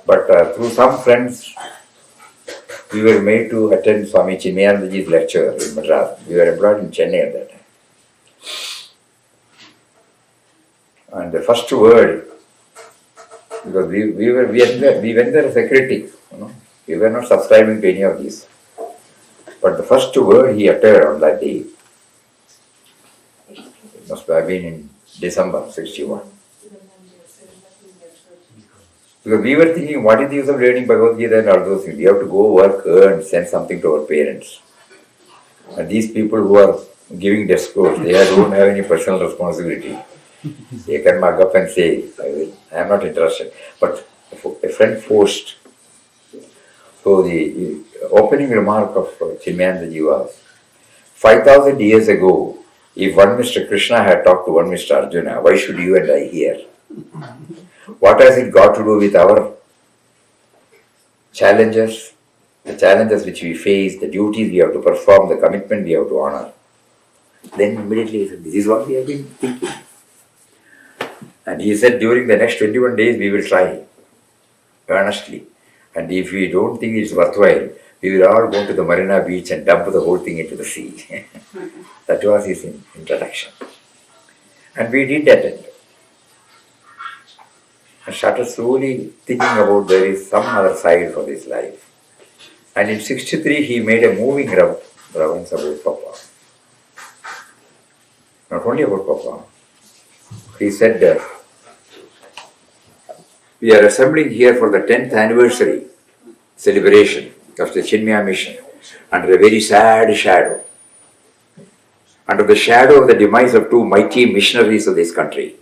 But through some friends, we were made to attend Swami Chinmayanandaji's lecture in Madras. We were employed in Chennai at that time. And the first word, because we went there as a critic, we were not subscribing to any of these. But the first word he uttered on that day, it must have been in December 61. Because we were thinking, what is the use of learning Bhagavad Gita and all those things? We have to go work, earn, send something to our parents. And these people who are giving discourse, they don't have any personal responsibility. They can mug up and say, I am not interested. But a friend forced. So the opening remark of Chinmayanandaji was, 5,000 years ago, if one Mr. Krishna had talked to one Mr. Arjuna, why should you and I hear? What has it got to do with our challenges, the challenges which we face, the duties we have to perform, the commitment we have to honor? Then immediately he said, this is what we have been thinking. And he said, during the next 21 days we will try, earnestly. And if we don't think it's worthwhile, we will all go to the Marina Beach and dump the whole thing into the sea. That was his introduction. And we did attend. And started slowly thinking about there is some other side for this life. And in 63 he made a moving reverence about Papa. Not only about Papa. He said, we are assembling here for the 10th anniversary celebration of the Chinmaya mission under a very sad shadow. Under the shadow of the demise of two mighty missionaries of this country.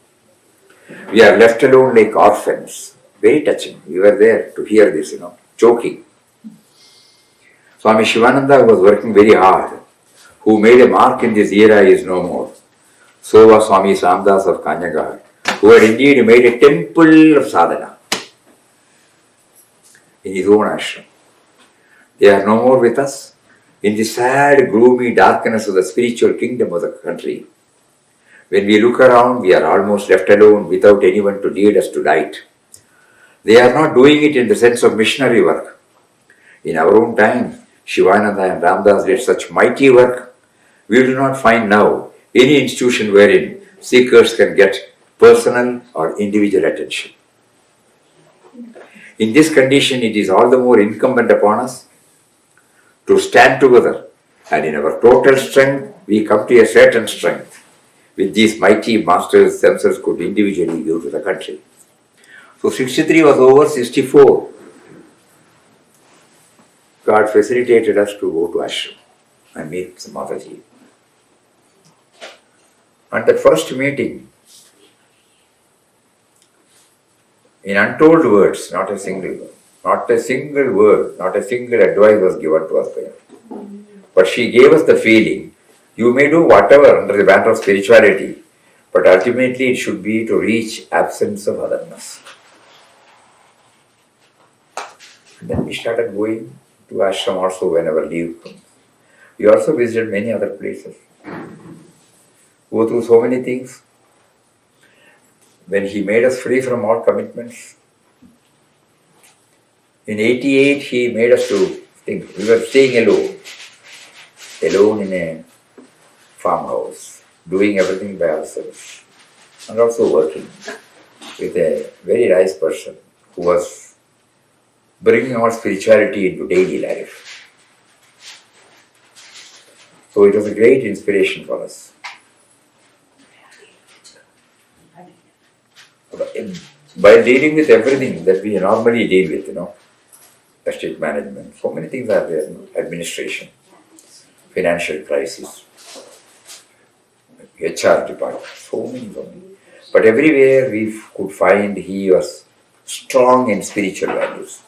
We are left alone like orphans. Very touching. We were there to hear this, choking. Swami Shivananda, who was working very hard, who made a mark in this era, is no more. So was Swami Samdas of Kanyagar, who had indeed made a temple of sadhana in his own ashram. They are no more with us in the sad, gloomy darkness of the spiritual kingdom of the country. When we look around, we are almost left alone without anyone to lead us to light. They are not doing it in the sense of missionary work. In our own time, Shivananda and Ramdas did such mighty work. We do not find now any institution wherein seekers can get personal or individual attention. In this condition, it is all the more incumbent upon us to stand together, and in our total strength, we come to a certain strength which these mighty masters themselves could individually give to the country. So 63 was over, 64. God facilitated us to go to ashram and meet Mataji. At the first meeting, in untold words, not a single word, not a single advice was given to us there. But she gave us the feeling, you may do whatever under the banner of spirituality, But ultimately it should be to reach absence of otherness. And then we started going to ashram also whenever leave comes. We also visited many other places. Go through so many things. When he made us free from all commitments, in 88 he made us to think. We were staying alone in a farmhouse, doing everything by ourselves, and also working with a very nice person who was bringing our spirituality into daily life. So it was a great inspiration for us. By dealing with everything that we normally deal with, estate management, so many things are there, administration, financial crisis, HR department, so many. But everywhere we could find he was strong in spiritual values.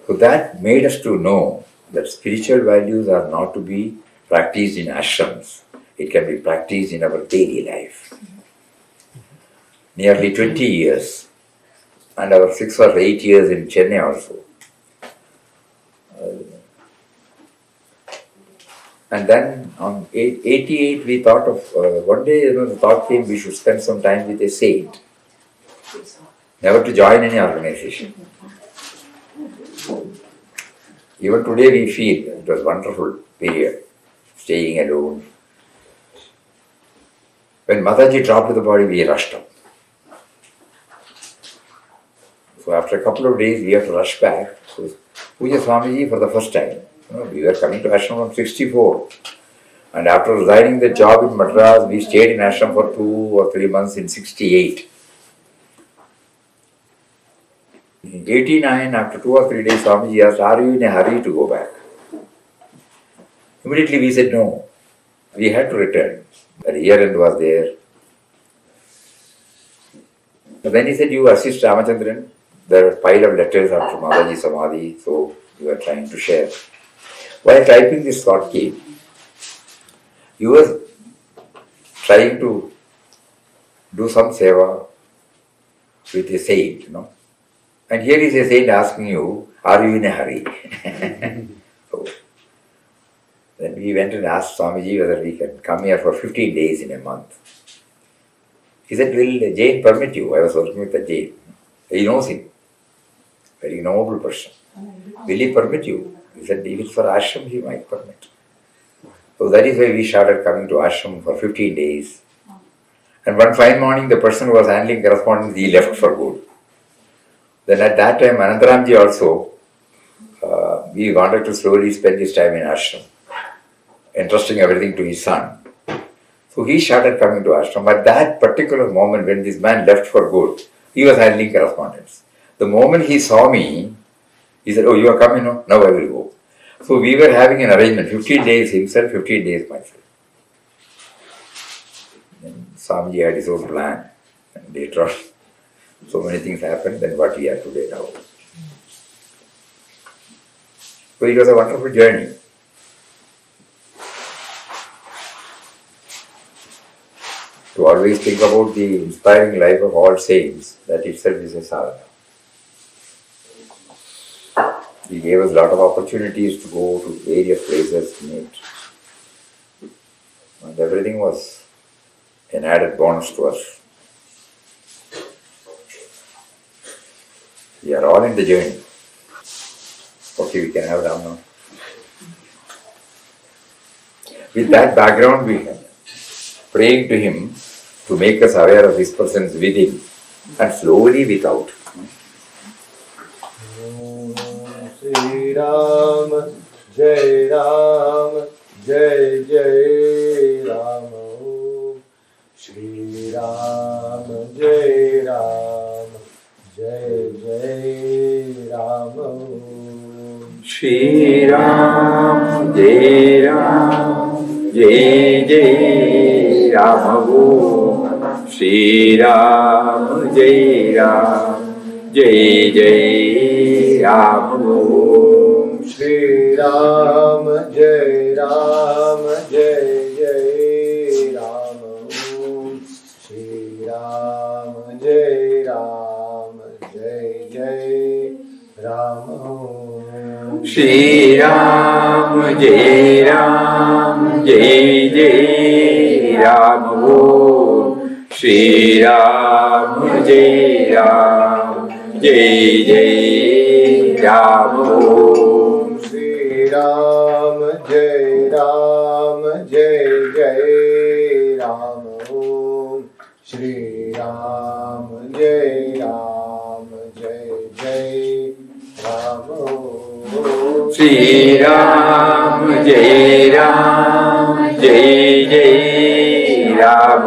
So that made us to know that spiritual values are not to be practiced in ashrams. It can be practiced in our daily life. Nearly 20 years, and our 6 or 8 years in Chennai also. And then on 88 we thought of, one day the thought came we should spend some time with a saint. Never to join any organization. Even today we feel it was a wonderful period, staying alone. When Mataji dropped the body, we rushed up. So after a couple of days, we have to rush back. So Pujya Swamiji for the first time. We were coming to ashram from 64. And after resigning the job in Madras, we stayed in ashram for 2 or 3 months in 68. In 89, after 2 or 3 days, Swamiji asked, "Are you in a hurry to go back?" Immediately we said no. We had to return. The year-end was there. But then he said, "You assist Ramachandran. There are a pile of letters after Mataji Samadhi, so you are trying to share." While typing this thought came, he was trying to do some seva with a saint, And here is a saint asking you, "Are you in a hurry?" So then we went and asked Swamiji whether we can come here for 15 days in a month. He said, "Will Jain permit you?" I was working with a Jain. He knows him. Very noble person. "Will he permit you?" He said, "If it's for ashram, he might permit." So that is why we started coming to ashram for 15 days. And one fine morning, the person who was handling correspondence, he left for good. Then at that time, Anantaramji also, we wanted to slowly spend his time in ashram, entrusting everything to his son. So he started coming to ashram. At that particular moment, when this man left for good, he was handling correspondence. The moment he saw me, he said, "Oh, you are coming now? Now I will go." So we were having an arrangement, 15 days himself, 15 days myself. And Swamiji had his own plan. And later on, so many things happened than what we are today now. So it was a wonderful journey. To always think about the inspiring life of all saints, that itself is a sadhana. He gave us a lot of opportunities to go to various places to meet. And everything was an added bonus to us. We are all in the journey. Okay, we can have Ram now. With that background, we are praying to him to make us aware of his presence within and slowly without. Shri Ram, Jai Ram, Jai Jai Ram. Shri Ram, Jai Ram, Jai Jai Ram. Shri Ram, Jai Ram, Jai Jai Ram. Shri Ram, Jai Ram, Jai Jai Ram. Shri Ram, Jai Ram, Jai Jai Ram. Ram, Jai Ram, Jai Jai Ram. Shri Ram, Jai Ram, Jai Jai Ram. Shri Ram, Jai Ram, Jai Jai Ram. Shri Ram, Jai Ram, Jai Jai Ram. Shri Ram, Jai Ram, Jai Jai Ram. Shri Ram, Jai Ram, Jai Jai Ram.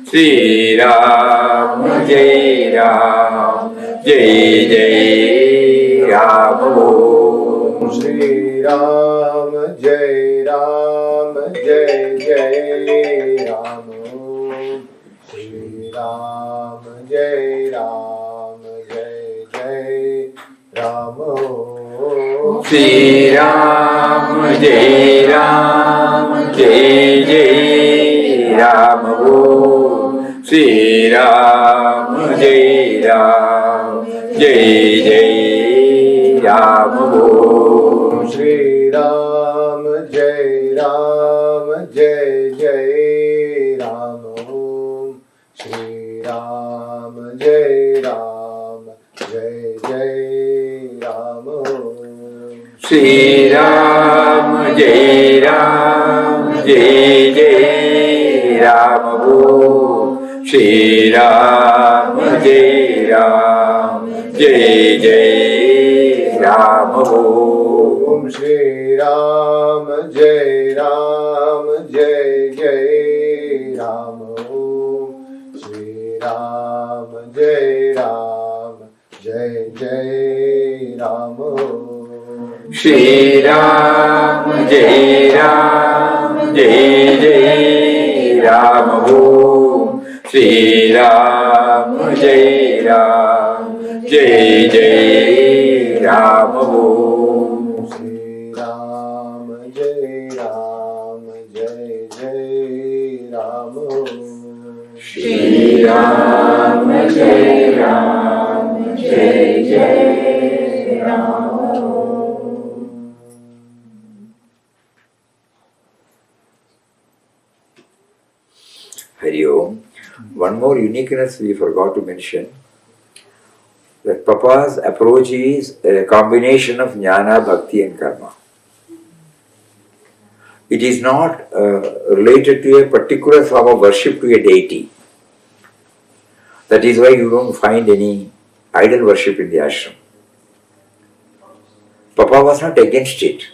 Shri Ram, Jai Ram, Jai Jai Ram. Shri Ram, Jai Ram, Jai Jai Ram. Shri Ram, Jai Ram, Jai Jai Ram. Shri Ram, Jai Ram, Jai Jai Ram. Shri Ram, Jai Ram, Jai Jai Ram. Shri Ram, Jai Ram, Jai Jai Ram. Shri Ram, Jai Ram, Jai Jai Ram. Shri Ram, Jai Ram, Jai Jai Ram. Shri Ram, Jai Ram, Jai Jai Ram. Om Shri Ram, Jai Ram, Jai Jai Ram. Shri Ram, Jai Ram, Jai Jai Ram. Shri Ram, Jai Ram, Jai Jai Ram. Shri Ram, Jai Ram, Jai Jai Ram. Shri Ram, Jai Ram, Jai Jai Ram. Shri Ram, Jai Ram, Jai Jai Ram. Hari Om. One more uniqueness we forgot to mention, that Papa's approach is a combination of jnana, bhakti and karma. It is not related to a particular form of worship to a deity. That is why you don't find any idol worship in the ashram. Papa was not against it.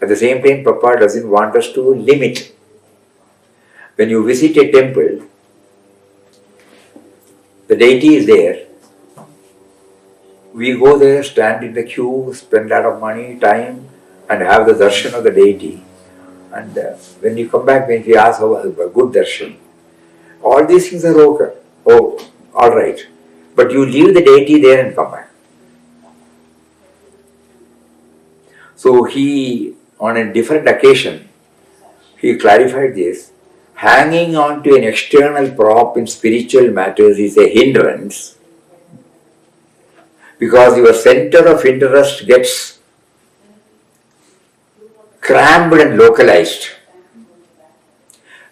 At the same time, Papa doesn't want us to limit. When you visit a temple, the deity is there. We go there, stand in the queue, spend a lot of money, time, and have the darshan of the deity. And when you come back, when we ask how a good darshan, all these things are okay. Oh, all right. But you leave the deity there and come back. So he, on a different occasion, he clarified this. Hanging on to an external prop in spiritual matters is a hindrance, because your center of interest gets cramped and localized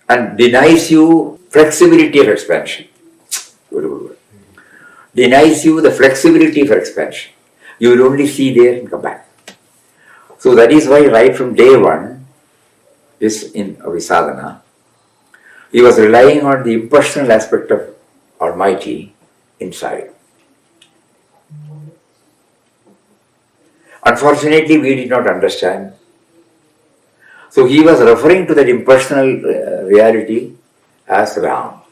and denies you flexibility of expansion. Denies you the flexibility for expansion. You will only see there and come back. So that is why right from day one, is in Visadhana, he was relying on the impersonal aspect of Almighty inside. Unfortunately, we did not understand. So he was referring to that impersonal reality as Ram.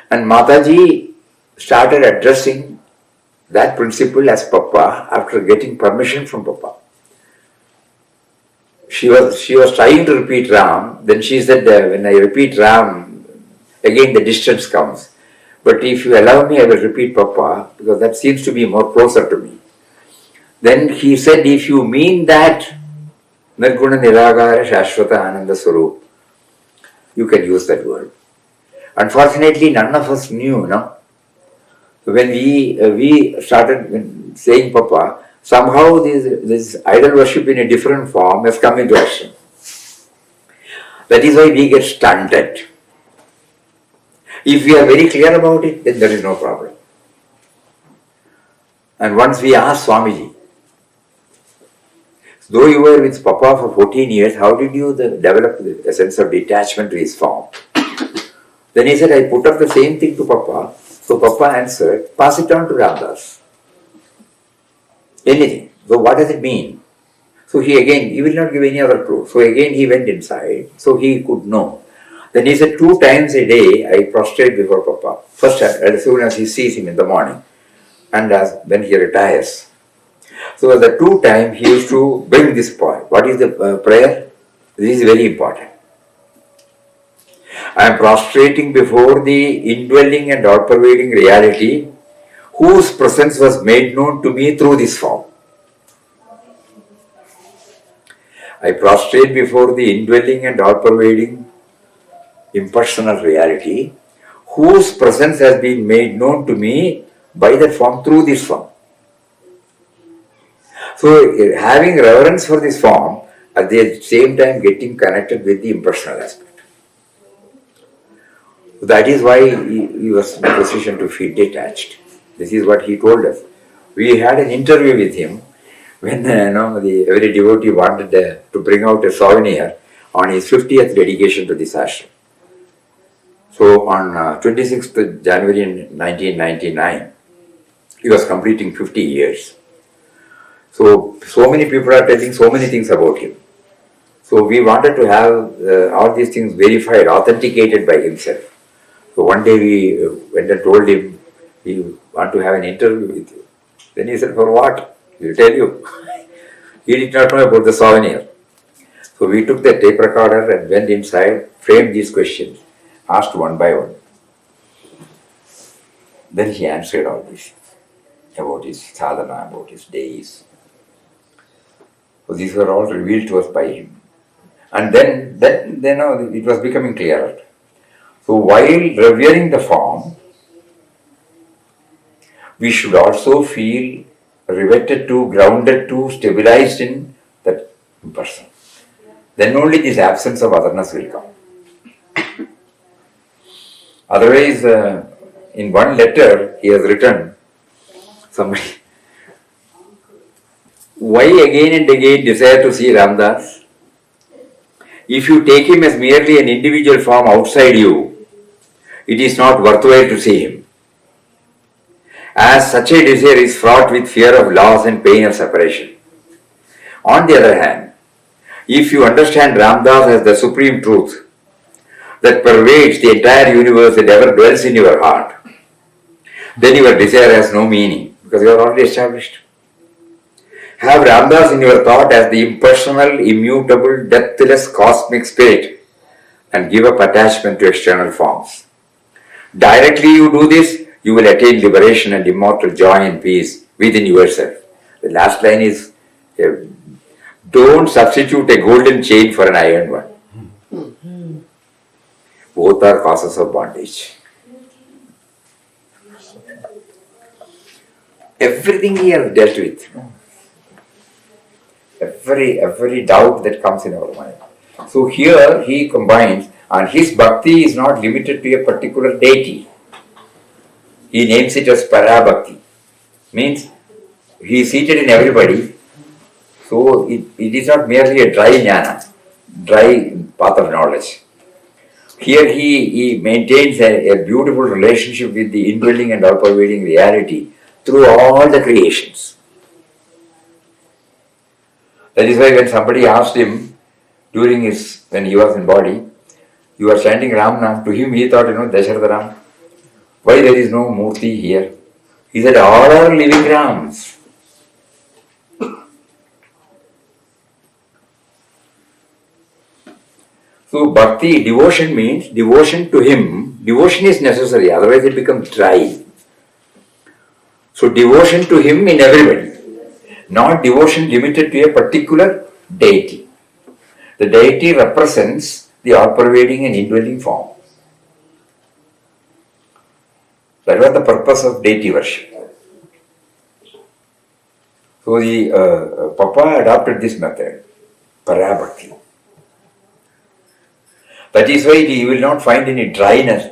And Mataji started addressing that principle as Papa after getting permission from Papa. She was trying to repeat Ram, then she said, when I repeat Ram, again the distance comes. But if you allow me, I will repeat Papa, because that seems to be more closer to me. Then he said, if you mean that Nirguna Niragara Shashvata Ananda Swarup, you can use that word. Unfortunately, none of us knew, no? When we started saying Papa, somehow this idol worship in a different form has come into action. That is why we get stunted. If we are very clear about it, then there is no problem. And once we asked Swamiji, though you were with Papa for 14 years, how did you develop a sense of detachment to his form? Then he said, I put up the same thing to Papa. So Papa answered, pass it on to Ramdas. Anything. So what does it mean? So he will not give any other clue. So again he went inside, so he could know. Then he said, 2 times a day I prostrate before Papa. First, as soon as he sees him in the morning, and when he retires. So at the 2 times he used to bring this point. What is the prayer? This is very important. I am prostrating before the indwelling and all-pervading reality whose presence was made known to me through this form. I prostrate before the indwelling and all-pervading impersonal reality whose presence has been made known to me by that form through this form. So having reverence for this form, at the same time getting connected with the impersonal aspect. That is why he was in a position to feel detached. This is what he told us. We had an interview with him when every devotee wanted to bring out a souvenir on his 50th dedication to this ashram. So on 26th January 1999, he was completing 50 years. So many people are telling so many things about him. So we wanted to have all these things verified, authenticated by himself. So one day we went and told him, we want to have an interview with you. Then he said, for what? He'll tell you. He did not know about the souvenir. So we took the tape recorder and went inside, framed these questions, asked one by one. Then he answered all this about his sadhana, about his days. So these were all revealed to us by him. And then it was becoming clearer. So while revering the form, we should also feel riveted to, grounded to, stabilized in that person. Then only this absence of otherness will come. Otherwise, in one letter he has written, somebody, why again and again desire to see Ramdas? If you take him as merely an individual form outside you, it is not worthwhile to see him. As such a desire is fraught with fear of loss and pain of separation. On the other hand, if you understand Ramdas as the supreme truth that pervades the entire universe and ever dwells in your heart, then your desire has no meaning because you are already established. Have Ramdas in your thought as the impersonal, immutable, deathless cosmic spirit and give up attachment to external forms. Directly you do this, you will attain liberation and immortal joy and peace within yourself. The last line is, don't substitute a golden chain for an iron one. Both are causes of bondage. Everything he has dealt with. Every doubt that comes in our mind. So here he combines, and his bhakti is not limited to a particular deity. He names it as para-bhakti. Means he is seated in everybody. So it is not merely a dry jnana, dry path of knowledge. Here he maintains a beautiful relationship with the indwelling and all-pervading reality through all the creations. That is why when somebody asked him when he was in body, you are chanting Ram Nam, to him he thought, Dasharatha Ram. Why there is no Murti here? He said, all are living Rams. So bhakti, devotion means devotion to him. Devotion is necessary, otherwise it becomes dry. So devotion to him in everybody. Not devotion limited to a particular deity. The deity represents the all-pervading and indwelling form. That was the purpose of deity worship. So the Papa adopted this method, Parabhakti. That is why you will not find any dryness,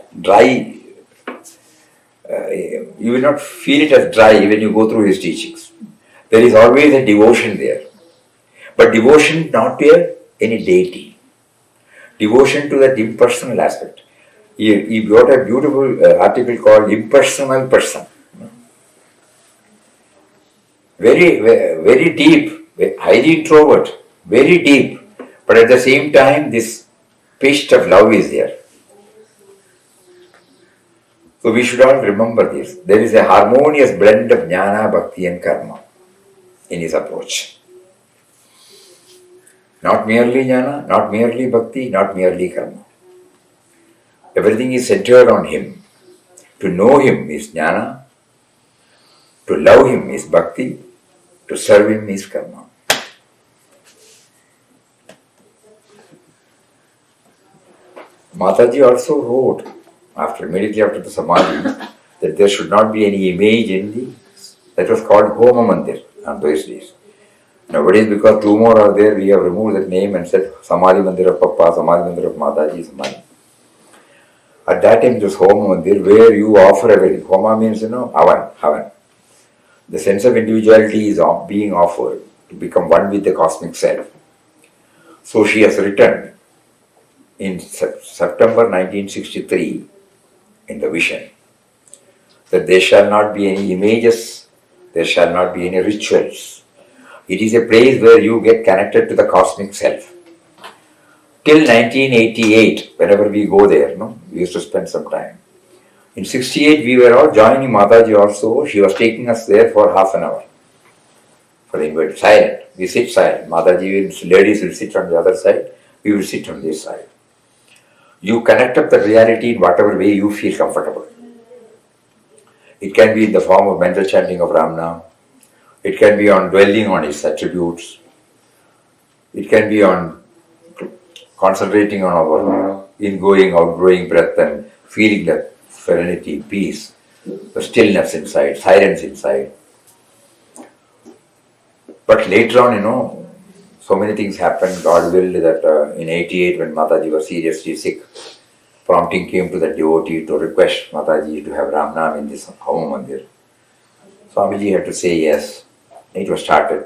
you will not feel it as dry when you go through his teachings. There is always a devotion there. But devotion not to any deity. Devotion to that impersonal aspect. He wrote a beautiful article called Impersonal Person. Very deep, highly introvert, very deep. But at the same time, this paste of love is there. So we should all remember this. There is a harmonious blend of jnana, bhakti and karma in his approach. Not merely jnana, not merely bhakti, not merely karma. Everything is centered on him. To know him is jnana, to love him is bhakti, to serve him is karma. Mataji also wrote, immediately after the Samadhi, that there should not be any image in the, that was called Homa Mandir on those days. Nowadays, because two more are there, we have removed that name and said Samadhi Mandir of Papa, Samadhi Mandir of Mataji, Samadhi. At that time, it was Homa Mandir, where you offer everything. Homa means, havan. The sense of individuality is being offered to become one with the cosmic self. So she has written in September 1963 in the vision that there shall not be any images, there shall not be any rituals. It is a place where you get connected to the cosmic self. Till 1988, whenever we go there, we used to spend some time. In 68, we were all joining Mataji also. She was taking us there for half an hour. For the invite, silent. We sit silent. Mataji, ladies will sit on the other side. We will sit on this side. You connect up the reality in whatever way you feel comfortable. It can be in the form of mental chanting of Ramnam. It can be on dwelling on his attributes. It can be on concentrating on our ingoing, outgoing breath and feeling that serenity, peace, the stillness inside, silence inside. But later on, so many things happened. God willed that in 88, when Mataji was seriously sick, prompting came to the devotee to request Mataji to have Ramnam in this Homa Mandir. Swamiji had to say yes. It was started.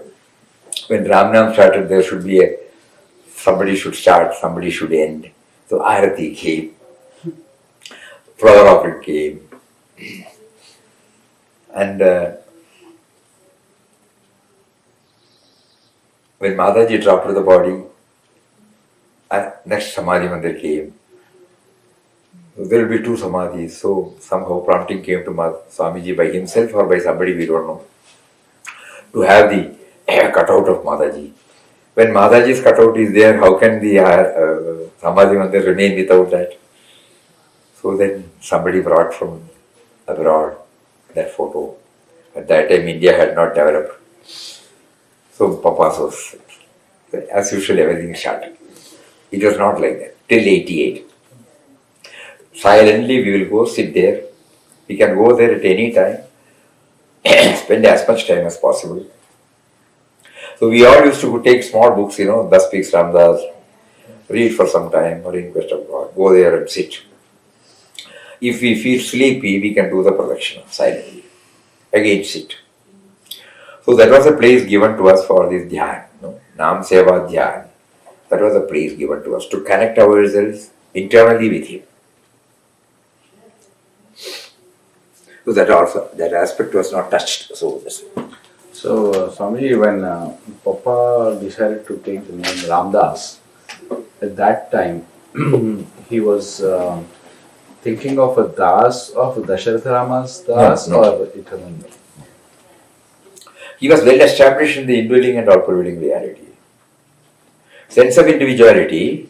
When Ramnam started, there should be somebody should start, somebody should end. So Arati came, flower offering came, and when Mataji dropped to the body, next Samadhi Mandir came. There will be two Samadhis. So somehow prompting came to Swamiji by himself or by somebody we don't know, to have the cutout of Mataji. When Mataji's cutout is there, how can the Samadhi Mandir remain without that? So then somebody brought from abroad that photo. At that time, India had not developed. So Papa was, as usual, everything started. It was not like that till 88. Silently we will go sit there. We can go there at any time, spend as much time as possible. So we all used to take small books, Thus Speaks Ramdas, read for some time, or in quest of God, go there and sit. If we feel sleepy, we can do the pradakshina silently. Again sit. So that was a place given to us for this dhyan, Nam Seva Dhyan. That was a place given to us to connect ourselves internally with Him. So that aspect was not touched. So Swamiji, when Papa decided to take the name Ramdas, at that time he was thinking of a Das of Dasharatha Rama's Das or eternal. He was well established in the indwelling and all-pervading reality. Sense of individuality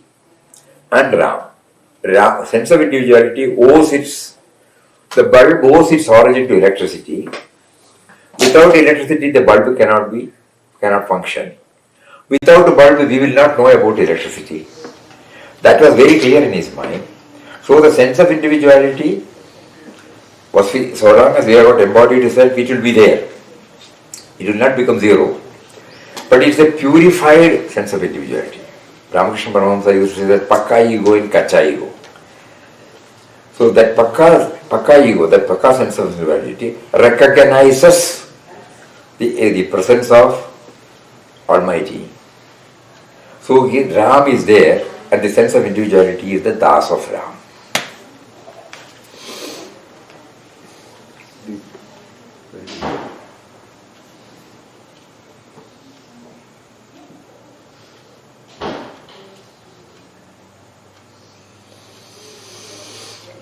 and Ram. Sense of individuality the bulb owes its origin to electricity. Without electricity, the bulb cannot function. Without the bulb, we will not know about electricity. That was very clear in his mind. So the sense of individuality So long as we have got embodied self, it will be there. It will not become zero. But it's a purified sense of individuality. Ramakrishna Paramahamsa used to say that pakka ego and kacha ego. So that pakka ego, that pakka sense of individuality recognizes the presence of Almighty. So Ram is there and the sense of individuality is the Das of Ram.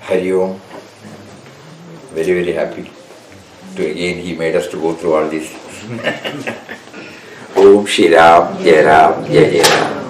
Hari Om. Very, very happy to again he made us to go through all this. Om Shri Ram, Jai Ram, Jai Jai Ram.